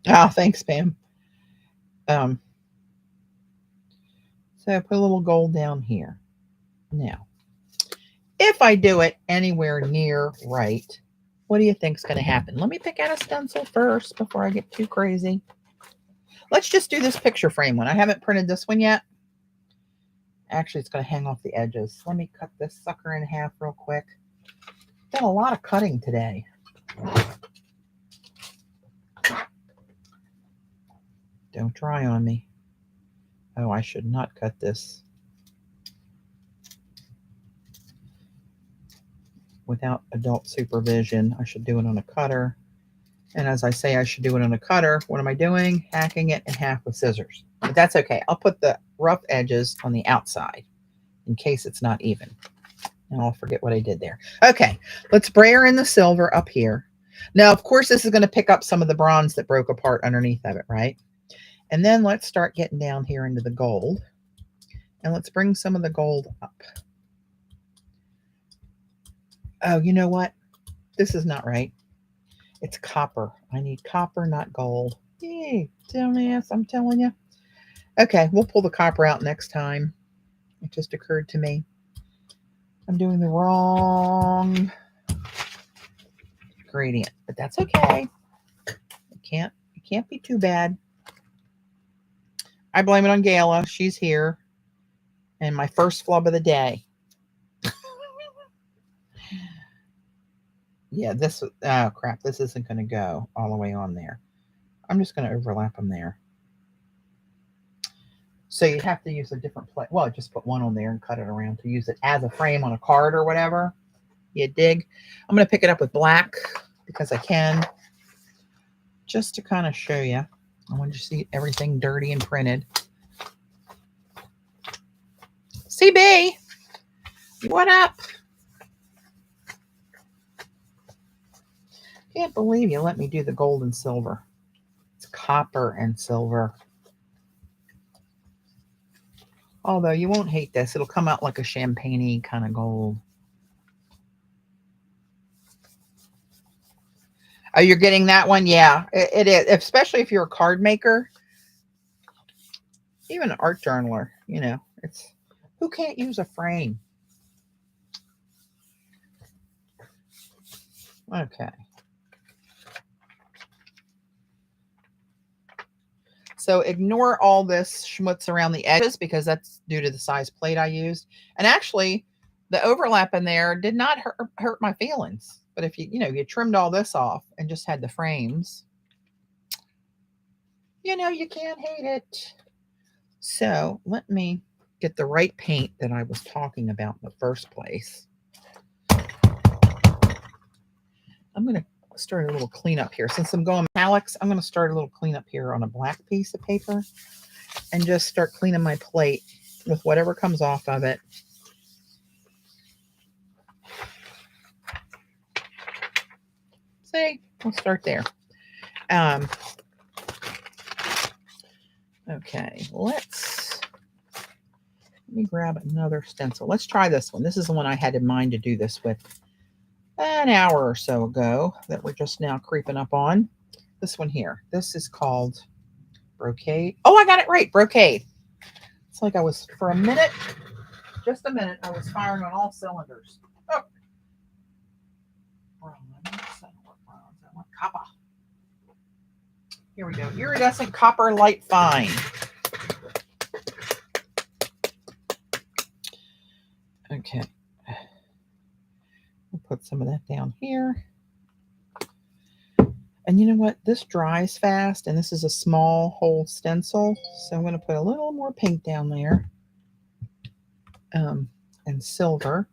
Ah, thanks, Pam. So put a little gold down here. Now, if I do it anywhere near right, what do you think is going to happen? Let me pick out a stencil first before I get too crazy. Let's just do this picture frame one. I haven't printed this one yet. Actually, it's going to hang off the edges. Let me cut this sucker in half real quick. Done a lot of cutting today. Don't dry on me. Oh, I should not cut this without adult supervision. I should do it on a cutter. And as I say, I should do it on a cutter. What am I doing? Hacking it in half with scissors. But that's okay. I'll put the rough edges on the outside in case it's not even. And I'll forget what I did there. Okay, let's brayer in the silver up here. Now, of course, this is going to pick up some of the bronze that broke apart underneath of it, right? And then let's start getting down here into the gold. And let's bring some of the gold up. Oh, you know what? This is not right. It's copper. I need copper, not gold. Yay, dumbass, I'm telling you. Okay, we'll pull the copper out next time. It just occurred to me. I'm doing the wrong gradient, but that's okay. It can't be too bad. I blame it on Gayla. She's here. And my first flub of the day. Yeah, this, oh crap, this isn't going to go all the way on there. I'm just going to overlap them there. So you have to use a different plate. Well, just put one on there and cut it around to use it as a frame on a card or whatever. You dig? I'm going to pick it up with black because I can. Just to kind of show you. I want you to see everything dirty and printed. CB, what up? Can't believe you let me do the gold and silver. It's copper and silver. Although you won't hate this. It'll come out like a champagne-y kind of gold. Oh, you're getting that one? Yeah, it is. Especially if you're a card maker. Even an art journaler, you know. It's who can't use a frame? Okay. So ignore all this schmutz around the edges because that's due to the size plate I used. And actually, the overlap in there did not hurt my feelings. But if you trimmed all this off and just had the frames, you can't hate it. So let me get the right paint that I was talking about in the first place. I'm going to start a little cleanup here. Since I'm going metallics, I'm going to start a little cleanup here on a black piece of paper and just start cleaning my plate with whatever comes off of it. See, we'll start there. Okay, let me grab another stencil. Let's try this one. This is the one I had in mind to do this with an hour or so ago that we're just now creeping up on. This one here. This is called Brocade. Oh, I got it right. Brocade. It's like I was, for a minute, just a minute, I was firing on all cylinders. Oh. Copper. Here we go. Iridescent copper light fine. Okay. We'll put some of that down here. And you know what? This dries fast, and this is a small hole stencil. So I'm going to put a little more pink down there. And silver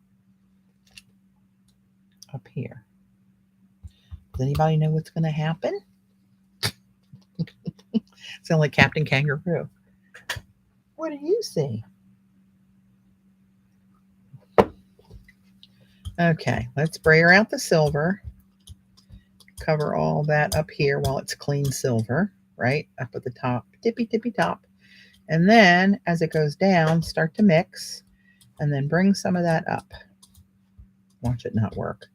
up here. Does anybody know what's going to happen? Sound like Captain Kangaroo. What do you see? Okay, let's brayer out the silver. cover all that up here while it's clean silver, right? Up at the top, tippy top. And then as it goes down, start to mix and then bring some of that up. Watch it not work.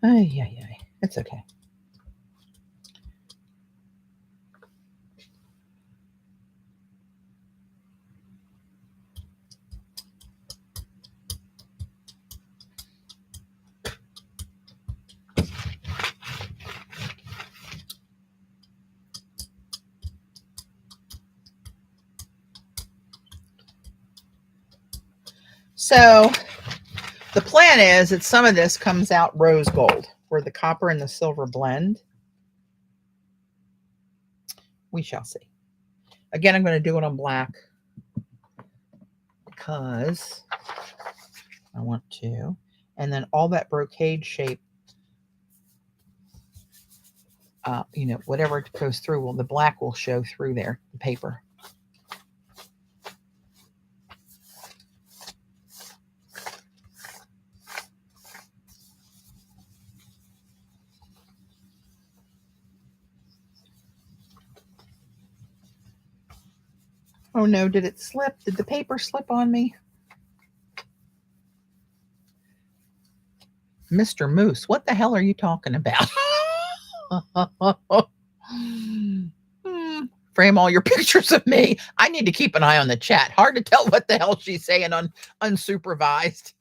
Ay. It's okay. So the plan is that some of this comes out rose gold, where the copper and the silver blend. We shall see. Again, I'm going to do it on black because I want to. And then all that brocade shape, whatever goes through, well, the black will show through there, the paper. Oh no, did it slip? Did the paper slip on me? Mr. Moose, what the hell are you talking about? Frame all your pictures of me. I need to keep an eye on the chat. Hard to tell what the hell she's saying unsupervised.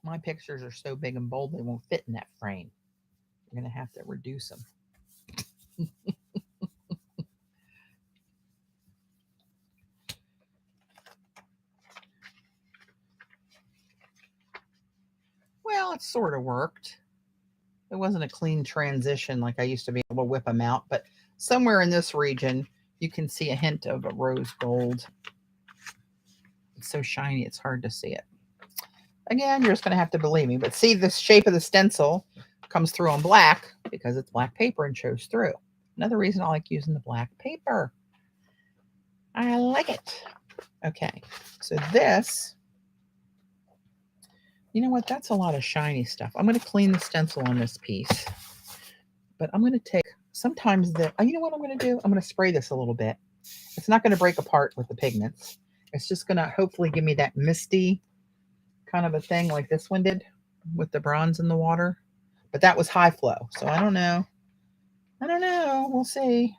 My pictures are so big and bold they won't fit in that frame. You're going to have to reduce them. Well, it sort of worked. It wasn't a clean transition like I used to be able to whip them out, but somewhere in this region, you can see a hint of a rose gold. It's so shiny, it's hard to see it. Again, you're just going to have to believe me, but see the shape of the stencil comes through on black because it's black paper and shows through. Another reason I like using the black paper. I like it. Okay, so this, you know what? That's a lot of shiny stuff. I'm going to clean the stencil on this piece, but I'm going to take sometimes you know what I'm going to do? I'm going to spray this a little bit. It's not going to break apart with the pigments. It's just going to hopefully give me that misty kind of a thing like this one did with the bronze in the water. But that was high flow, so I don't know. We'll see.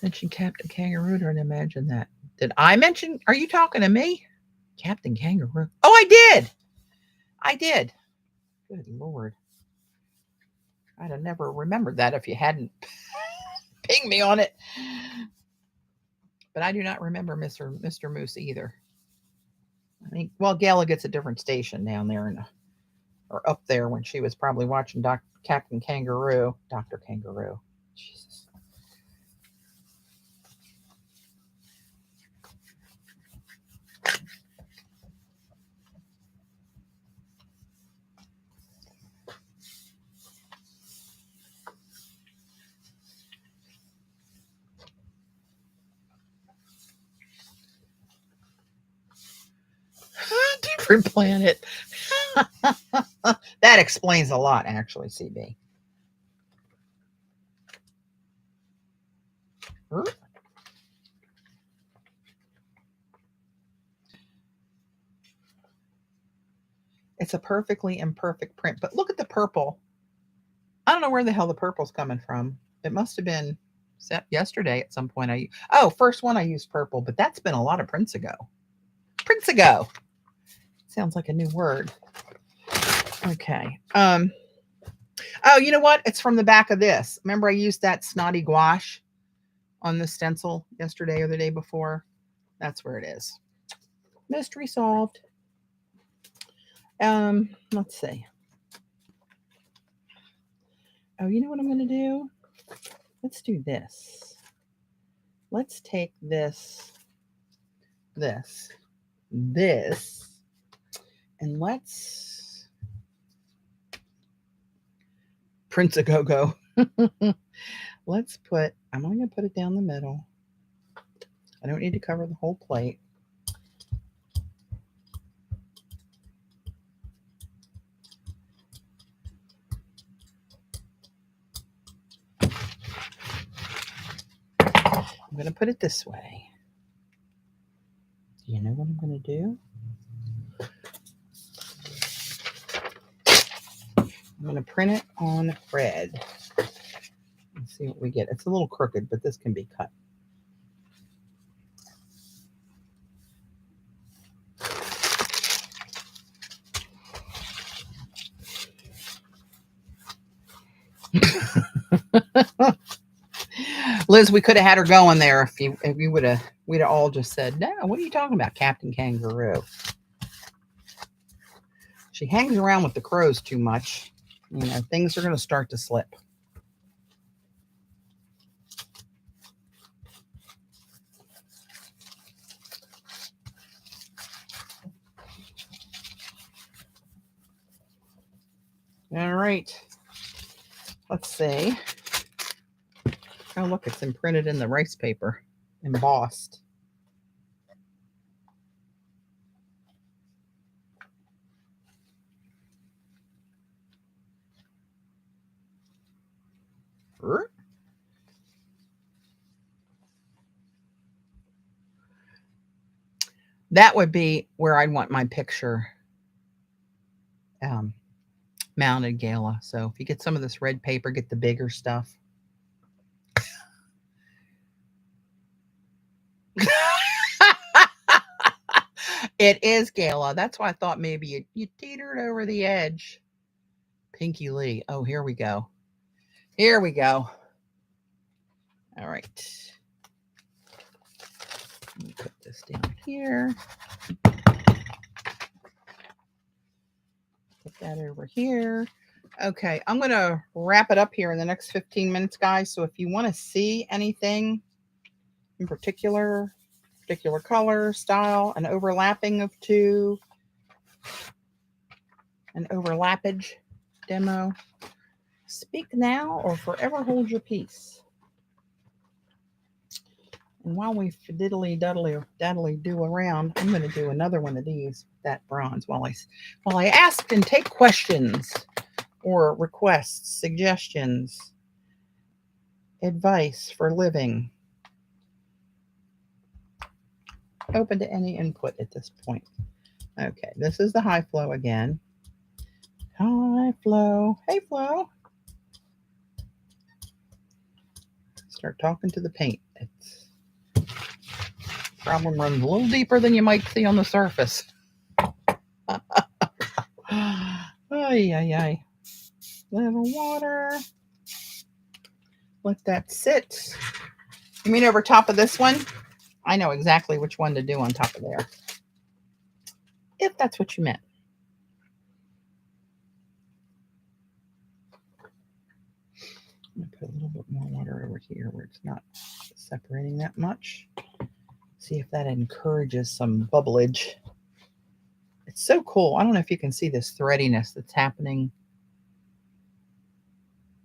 Mention Captain Kangaroo, or imagine that. Did I mention? Are you talking to me? Captain Kangaroo. Oh, I did. Good Lord. I'd have never remembered that if you hadn't pinged me on it. But I do not remember Mr. Moose either. I think, well, Gala gets a different station down there or up there when she was probably watching Captain Kangaroo. Dr. Kangaroo. Jesus. Different planet. That explains a lot, actually, CB. It's a perfectly imperfect print, but look at the purple. I don't know where the hell the purple's coming from. It must have been set yesterday at some point. First one I used purple, but that's been a lot of prints ago. Prints ago. Sounds like a new word. Okay. Oh, you know what? It's from the back of this. Remember I used that snotty gouache on the stencil yesterday or the day before? That's where it is. Mystery solved. Let's see. Oh, you know what I'm going to do? Let's do this. Let's take this, and let's Prince a Go-Go. I'm going to put it down the middle. I don't need to cover the whole plate. I'm going to put it this way. Do you know what I'm going to do? I'm going to print it on red. Let's see what we get. It's a little crooked, but this can be cut. Liz, we could have had her going there if you would have, we'd have all just said, no, what are you talking about, Captain Kangaroo? She hangs around with the crows too much. You know, things are going to start to slip. All right. Let's see. Oh, look, it's imprinted in the rice paper, embossed. That would be where I'd want my picture mounted, Gala. So if you get some of this red paper, get the bigger stuff. It is, Gala. That's why I thought maybe you teetered over the edge. Pinky Lee. Oh, here we go. Here we go. All right. Let me put this down here. Put that over here. Okay, I'm going to wrap it up here in the next 15 minutes, guys. So if you want to see anything in particular color, style, an overlapping of two, an overlappage demo, speak now or forever hold your peace. And while we daddly do around, I'm going to do another one of these, that bronze, while I ask and take questions or requests, suggestions, advice for living. Open to any input at this point. Okay, this is the high flow again. High flow. Hey, Flo. Start talking to the paint. It's problem runs a little deeper than you might see on the surface. Ay. Little water. Let that sit. You mean over top of this one? I know exactly which one to do on top of there. If that's what you meant. I'm going to put a little bit more water over here where it's not separating that much. See if that encourages some bubblage. It's so cool. I don't know if you can see this threadiness that's happening.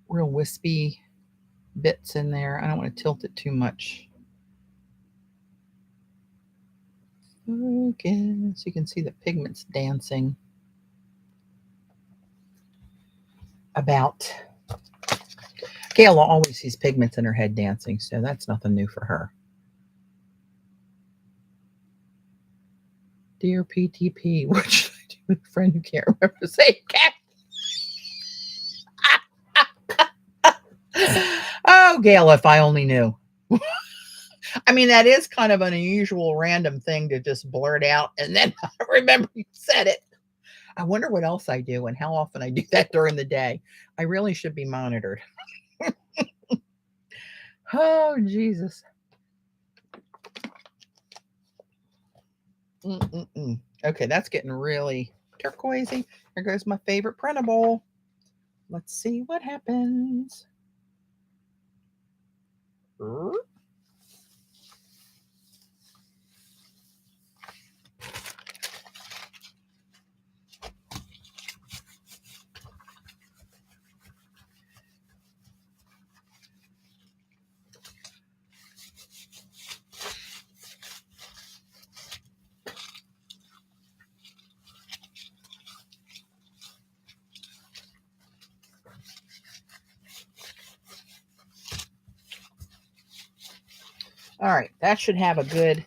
Real wispy bits in there. I don't want to tilt it too much. Okay, so you can see the pigments dancing about. Gail always sees pigments in her head dancing, so that's nothing new for her. Dear PTP, what should I do with a friend who can't remember to say cat? Oh, Gail, if I only knew. I mean, that is kind of an unusual random thing to just blurt out and then remember you said it. I wonder what else I do and how often I do that during the day. I really should be monitored. Oh, Jesus. Okay, that's getting really turquoisey. Here goes my favorite printable. Let's see what happens. All right, that should have a good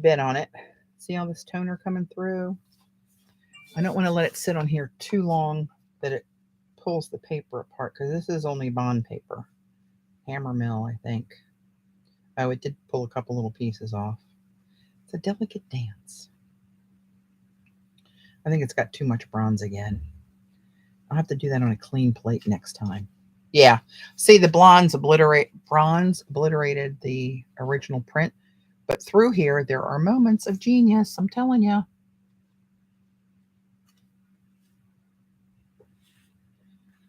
bit on it. See all this toner coming through? I don't want to let it sit on here too long that it pulls the paper apart, because this is only bond paper. Hammer mill, I think. Oh, it did pull a couple little pieces off. It's a delicate dance. I think it's got too much bronze again. I'll have to do that on a clean plate next time. Yeah, see, the bronze obliterated the original print, but through here there are moments of genius, I'm telling you.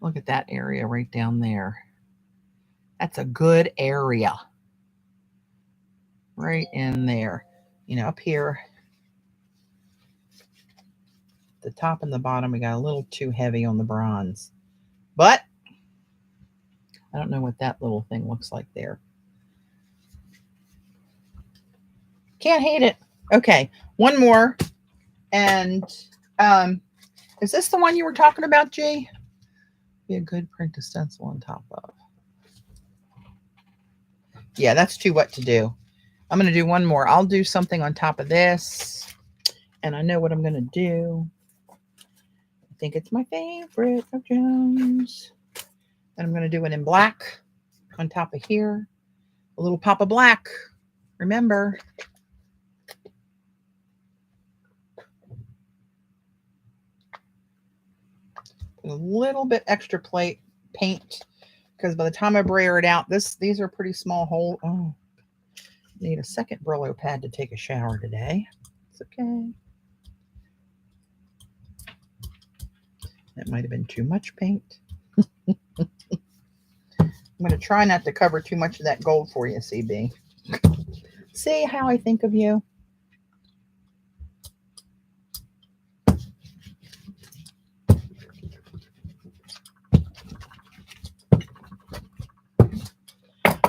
Look at that area right down there. That's a good area. Right in there. You know, up here, the top and the bottom, we got a little too heavy on the bronze. But I don't know what that little thing looks like there. Can't hate it. Okay, one more. And is this the one you were talking about, G? Be a good print to stencil on top of. Yeah, that's too wet to do. I'm going to do one more. I'll do something on top of this. And I know what I'm going to do. I think it's my favorite of Jones. And I'm going to do it in black on top of here. A little pop of black. Remember. A little bit extra paint, because by the time I brayer it out, these are pretty small holes. Oh, need a second Brillo pad to take a shower today. It's okay. That might have been too much paint. I'm going to try not to cover too much of that gold for you, CB. See how I think of you?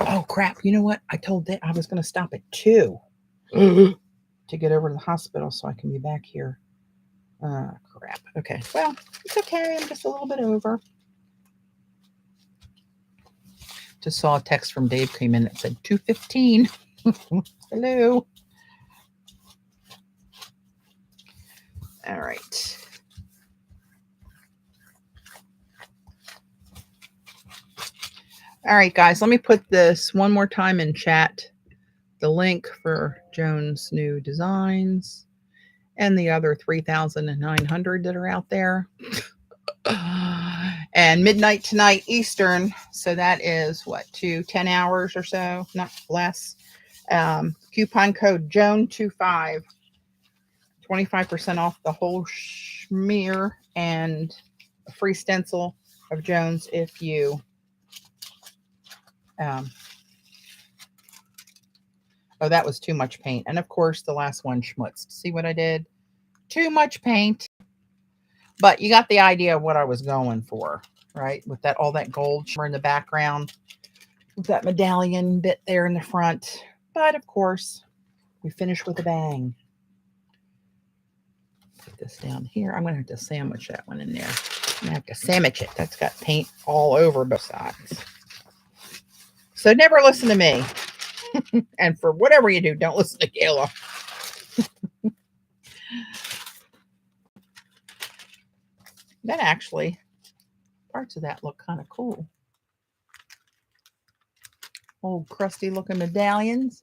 Oh, crap. You know what? I told Dad I was going to stop at 2 to get over to the hospital so I can be back here. Crap. Okay. Well, it's okay. I'm just a little bit over. Just saw a text from Dave came in that said 2:15. Hello. All right. All right, guys, let me put this one more time in chat. The link for Joan's new designs and the other 3,900 that are out there. And midnight tonight Eastern. So that is what, 10 hours or so, not less. Coupon code JOAN25. 25% off the whole schmear and a free stencil of Joan's if you oh, that was too much paint. And of course the last one schmutzed. See what I did? Too much paint. But you got the idea of what I was going for, right? With that, all that gold shimmer in the background, with that medallion bit there in the front. But of course, we finish with a bang. Put this down here. I'm going to have to sandwich that one in there. I'm going to have to sandwich it. That's got paint all over both sides. So never listen to me. And for whatever you do, don't listen to Kayla. That actually, parts of that look kind of cool. Old crusty looking medallions.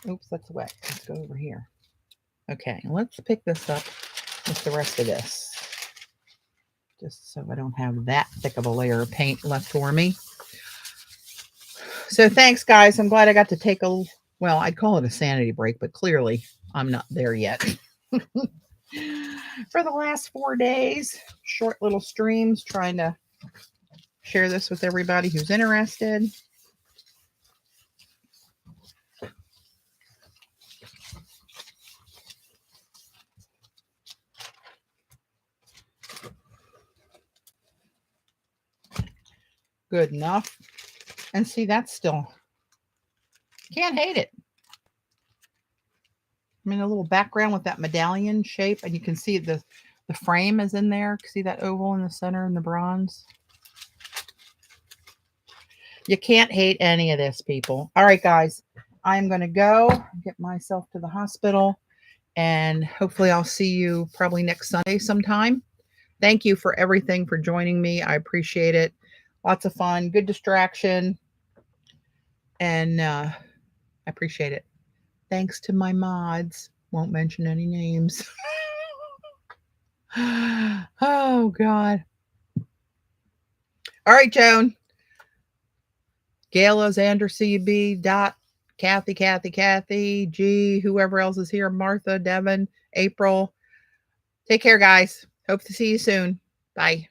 Oops, that's wet. Let's go over here. Okay, let's pick this up with the rest of this. Just so I don't have that thick of a layer of paint left for me. So thanks, guys. I'm glad I got to take a, well, I'd call it a sanity break, but clearly I'm not there yet. For the last 4 days, short little streams, trying to share this with everybody who's interested. Good enough. And see, that's still, can't hate it. I mean, a little background with that medallion shape, and you can see the frame is in there. See that oval in the center and the bronze? You can't hate any of this, people. All right, guys. I'm going to go get myself to the hospital, and hopefully I'll see you probably next Sunday sometime. Thank you for everything, for joining me. I appreciate it. Lots of fun, good distraction, and I appreciate it. Thanks to my mods. Won't mention any names. Oh, God. All right, Joan. Gayla, Xander, CB, Dot, Kathy, G, whoever else is here, Martha, Devin, April. Take care, guys. Hope to see you soon. Bye.